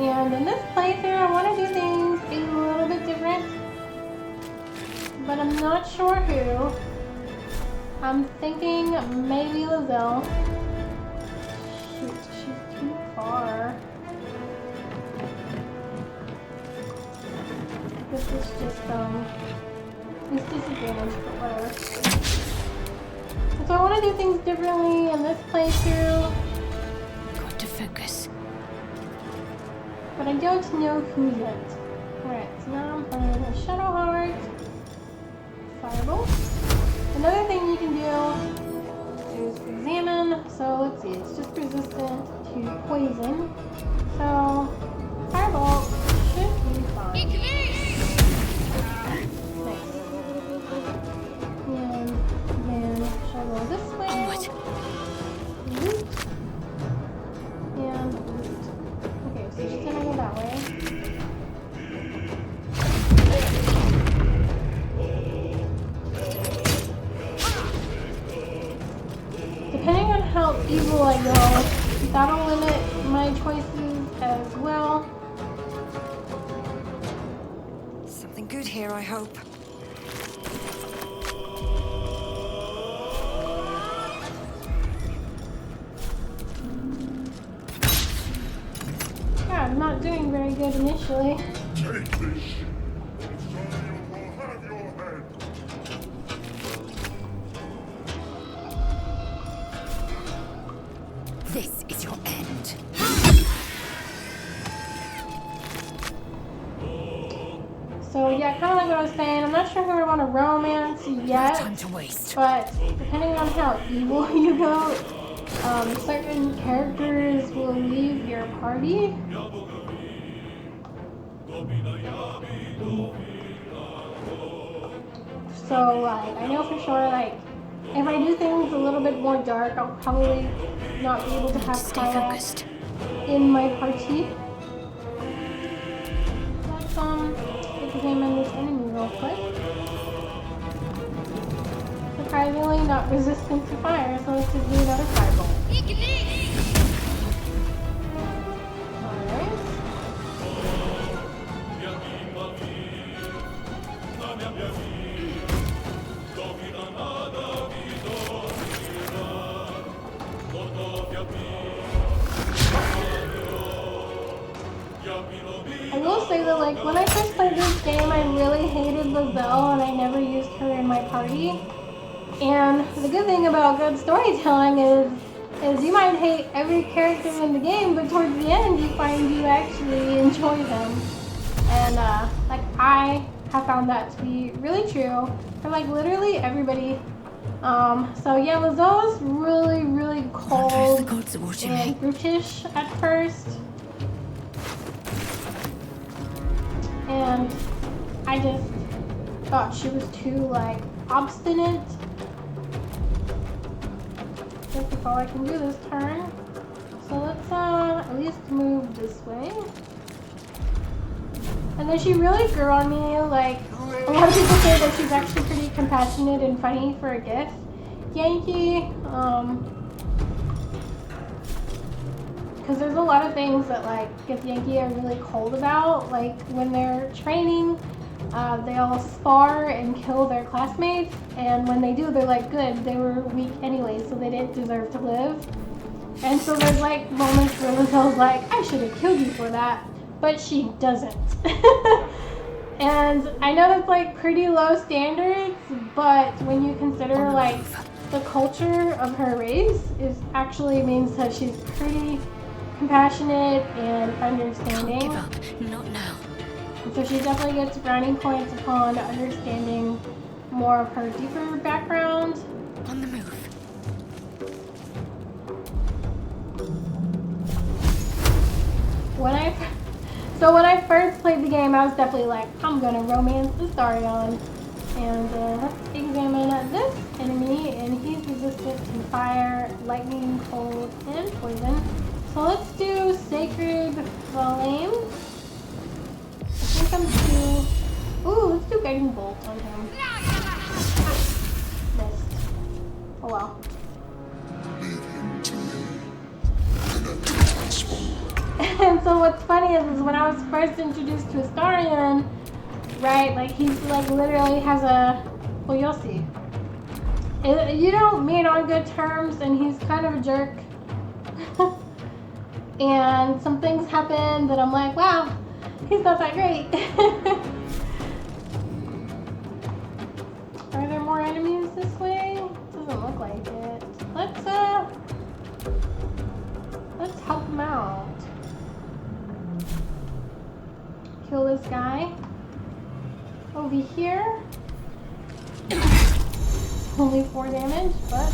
And in this playthrough, I want to do things a little bit different, but I'm not sure who. I'm thinking maybe Lizelle. Shoot, she's too far. This is just, it's disadvantage, but whatever. So I want to do things differently in this playthrough. Got to focus. But I don't know who yet. Alright, so now I'm playing a Shadowheart. Firebolt. Another thing you can do is examine. So let's see, it's just resistant to poison. So Firebolt should be fine. Nice. And then shall I go this way? Onward. Loot. And loot. Okay, so she's gonna go that way. Depending on how evil I go, that'll limit my choices as well. Something good here, I hope. Yeah, I'm not doing very good initially. Take this ship. Larian will have your head. This is your end. So yeah, kind of like what I was saying, I'm not sure who I want to romance No yet, time to waste. but depending on how evil you go, certain characters will leave your party. So like, I know for sure, like, if I do things a little bit more dark, I'll probably not be able to have Stay Kaya focused. in my party. Let's examine this enemy real quick. Surprisingly not resistant to fire, so let's just do another firebolt. Alright. I will say that, like, when I first played this game, I really hated Lizelle and I never used her in my party. And the good thing about good storytelling is you might hate every character in the game, but towards the end you find you actually enjoy them. And like, I have found that to be really true for like literally everybody. So yeah, Lizelle was really, really cold The gods are watching and me. brutish at first. And I just thought she was too like obstinate. That's all I can do this turn. So let's at least move this way. And then she really grew on me. Like, a lot of people say that she's actually pretty compassionate and funny for a gift. Yankee, because there's a lot of things that like Yankee are really cold about. Like when they're training, they all spar and kill their classmates, and when they do, they're like, good, they were weak anyway, so they didn't deserve to live. And so there's like moments where Lizelle's like, I should have killed you for that, but she doesn't. And I know that's like pretty low standards, but when you consider like the culture of her race is actually means that she's pretty compassionate and understanding. Give up. Not now. So she definitely gets brownie points upon understanding more of her deeper background. On the move. When I first played the game, I was definitely like, I'm gonna romance the Larian. And let's examine this enemy, and he's resistant to fire, lightning, cold, and poison. So let's do Sacred Flame. I think I'm too... Ooh, let's do Guiding Bolt on him. Missed. Oh well. Leave him to me. Connect the transponder. And And so what's funny is when I was first introduced to Astarion, right, like he's like literally has a, well, you'll see. You don't meet on good terms, and he's kind of a jerk. And some things happen that I'm like, wow, he's not that great. Are there more enemies this way? Doesn't look like it. Let's help him out. Kill this guy. Over here. Only 4 damage, but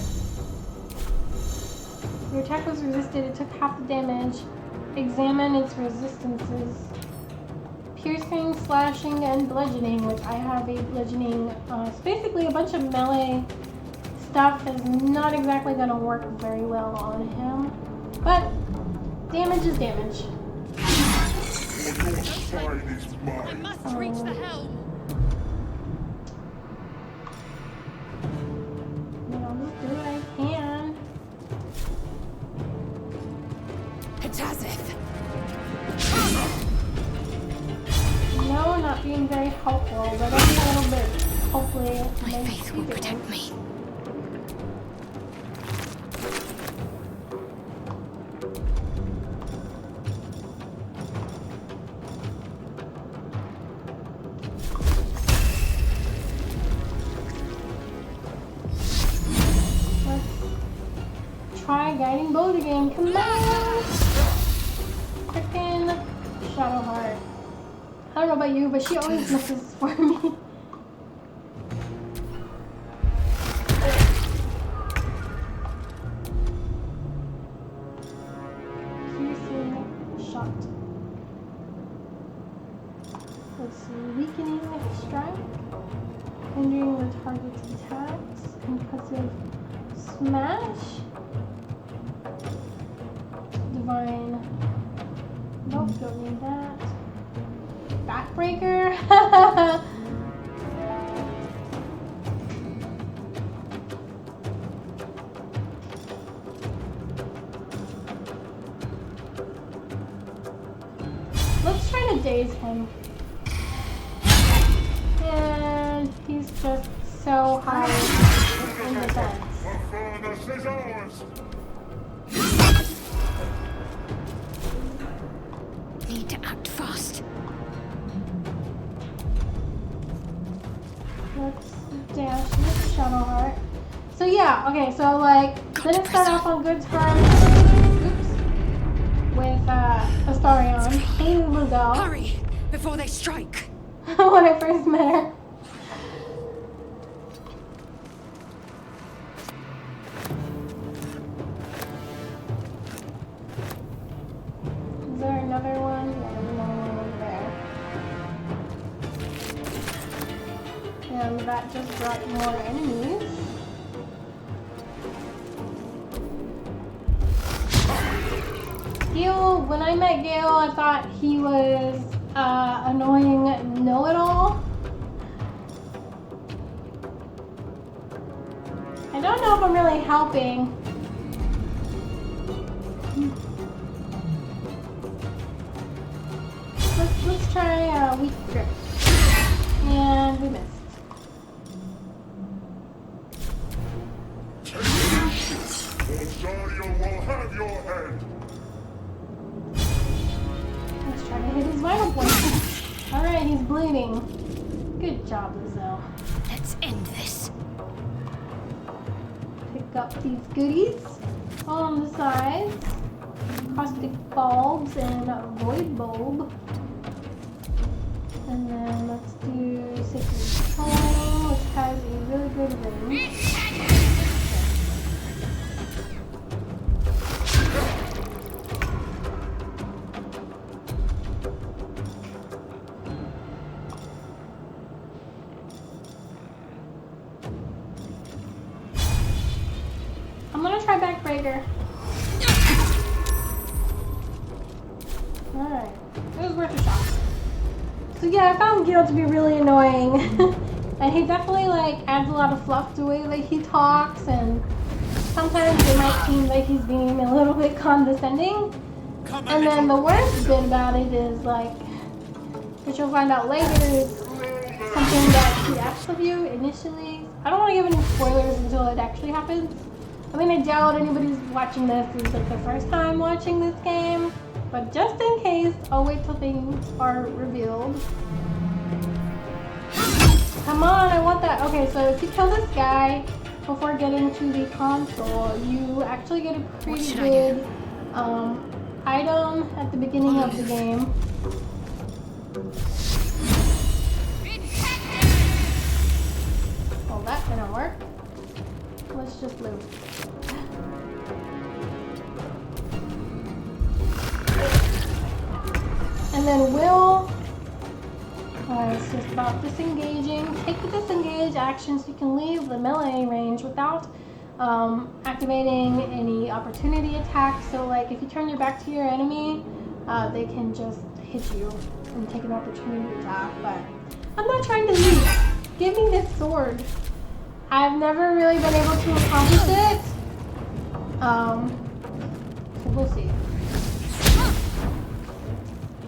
your attack was resisted. It took half the damage. Examine its resistances. Piercing, slashing, and bludgeoning, which I have a bludgeoning. It's basically a bunch of melee stuff is not exactly going to work very well on him. But damage is damage. Your side is mine. I must reach the helm. I'll just do what I can. Hatazeth! No, not being very helpful, but every little bit, hopefully, My makes faith will you protect me. Try guiding bolt again. Come on! Frickin' Shadowheart. I don't know about you, but she always misses for me. Piercing shot. Let's see. Weakening strike. Hindering the target's attacks. Concussive smash. Divine. Nope, don't need that. Backbreaker. Let's try to daze him. And he's just so high in defense. The furnace is ours. Need to act fast. Let's dash with Shadowheart. So yeah, okay, so like, didn't start off on good terms. Oops. With Astarion, hated Lugo. Hurry, before they strike. When I first met her. Is there another one? Yeah, there's another one over there. And that just brought more enemies. Gale, when I met Gale, I thought he was annoying know-it-all. I don't know if I'm really helping. Let's try weak grip. And we missed. Rosario will have your head. Let's try to hit his vital point. Alright, he's bleeding. Good job, Lizelle. Let's end this. Pick up these goodies on the sides. Caustic bulbs and a void bulb. And then let's do Sacred Flame, which has a really good range. I'm gonna try Backbreaker. Alright, it was worth a shot. So yeah, I found Gale to be really annoying. And he definitely like adds a lot of fluff to the way that he talks, and sometimes it might seem like he's being a little bit condescending. And then the worst bit about it is like, which you'll find out later, is something that she asks of you initially. I don't want to give any spoilers until it actually happens. I mean, I doubt anybody's watching this is like their first time watching this game, but just in case, I'll wait till things are revealed. Come on, I want that. Okay, so if you kill this guy before getting to the console, you actually get a pretty good item at the beginning of the game. Well, that didn't work. Let's just loot. And then Will it's just about disengaging. Take the disengage action so you can leave the melee range without activating any opportunity attacks. So like if you turn your back to your enemy, they can just hit you and take an opportunity attack. But I'm not trying to leave. Give me this sword. I've never really been able to accomplish it. So we'll see.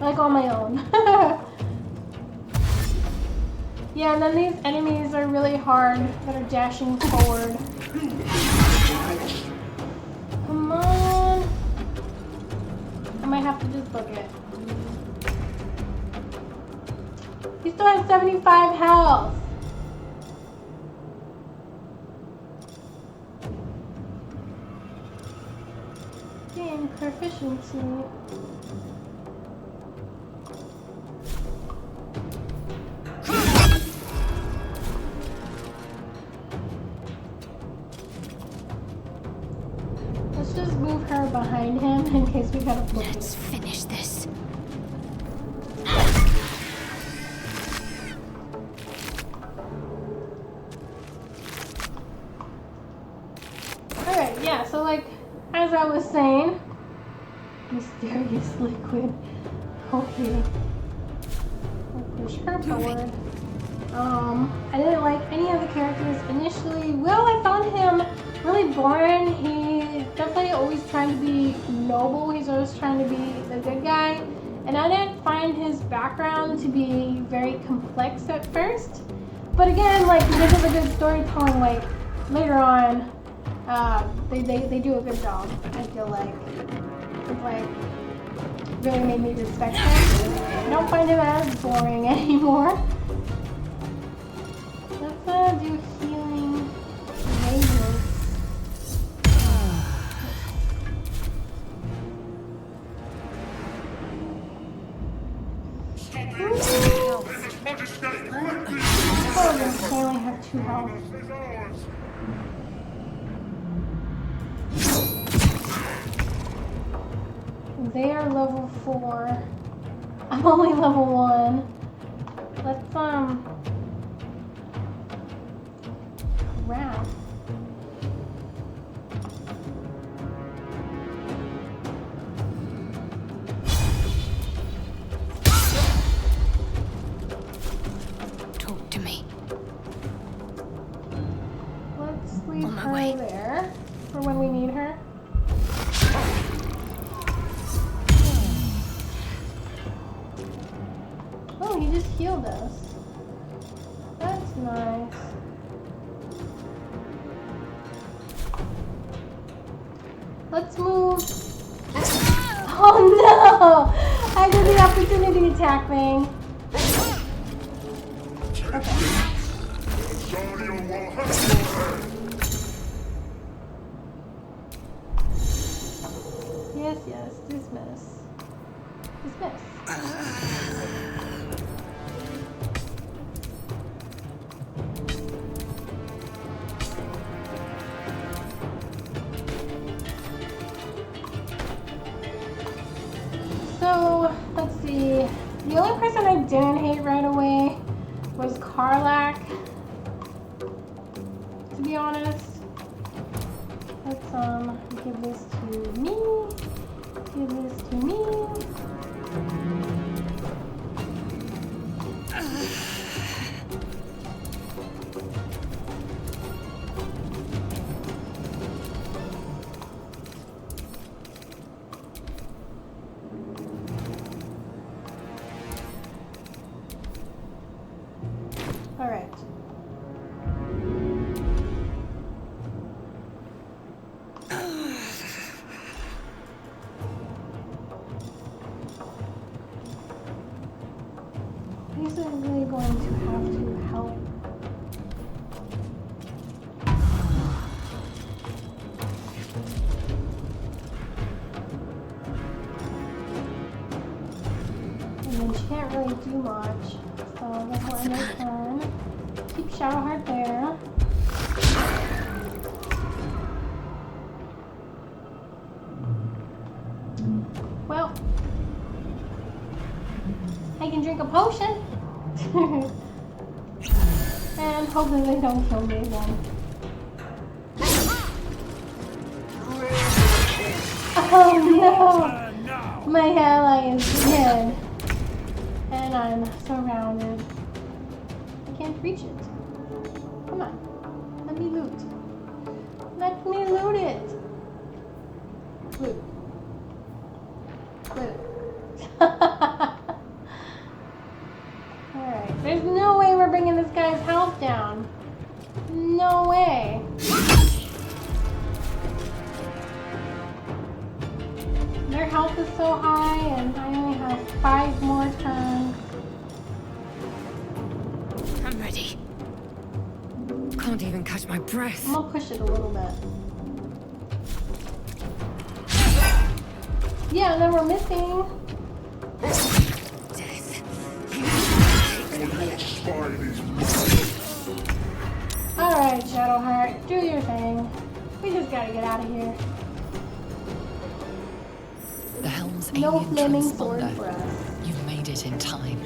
Like on my own. Yeah, and then these enemies are really hard that are dashing forward. Come on. I might have to just book it. He still has 75 health. Game proficiency. Let's just move her behind him in case we gotta book it. Let's finish this. Alright, yeah, so like, as I was saying, mysterious liquid. Okay. We'll push her forward. I didn't like any of the characters initially. Will, I found him really boring. He definitely always trying to be noble. He's always trying to be the good guy. And I didn't find his background to be very complex at first. But again, like, this is a good storytelling, like, later on, they do a good job, I feel like. It's like, really made me respect him. I don't find him as boring anymore. Let's do healing radius. Oh, they only have 2 health. They are level 4. I'm only level 1. Let's wrap. Talk to me. Let's leave On my her way. there for when we need her. Oh, he just healed us. That's nice. Let's move. Oh no! I did the opportunity attack thing. Okay. Yes, yes, dismiss. Dismiss. So, let's see. The only person I didn't hate right away was Karlak. To be honest. Let's give this to me. Give this to me. He's really going to have to help. And then she can't really do much. So I guess we'll end her turn. Keep Shadowheart there. Well, I can drink a potion. And hopefully they don't kill me again. Oh no! My ally is dead. And I'm surrounded. I can't reach it. Come on. Let me loot. Let me loot it. Loot. Alright, there's no way we're bringing this guy's health down. No way. Their health is so high and I only have 5 more turns. I'm ready. Can't even catch my breath. I'm gonna push it a little bit. Yeah, and then we're missing. Alright, Shadowheart, do your thing. We just gotta get out of here. The helm's No alien flaming sword transponder. for us. You've made it in time.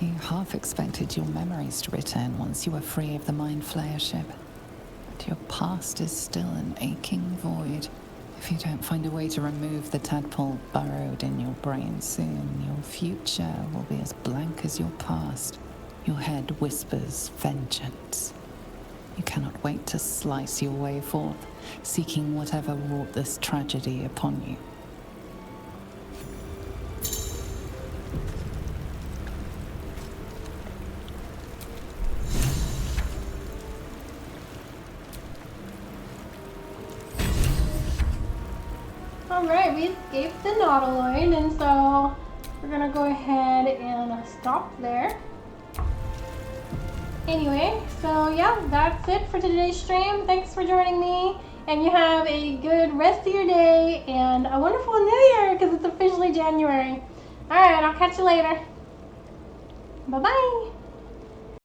You half expected your memories to return once you were free of the Mind Flayer ship. But your past is still an aching void. If you don't find a way to remove the tadpole burrowed in your brain soon, your future will be as blank as your past. Your head whispers vengeance. You cannot wait to slice your way forth, seeking whatever wrought this tragedy upon you. Alright, we escaped the Nautiloid, and so we're gonna go ahead and stop there. Anyway, so yeah, that's it for today's stream. Thanks for joining me, and you have a good rest of your day and a wonderful new year because it's officially January. Alright, I'll catch you later. Bye-bye.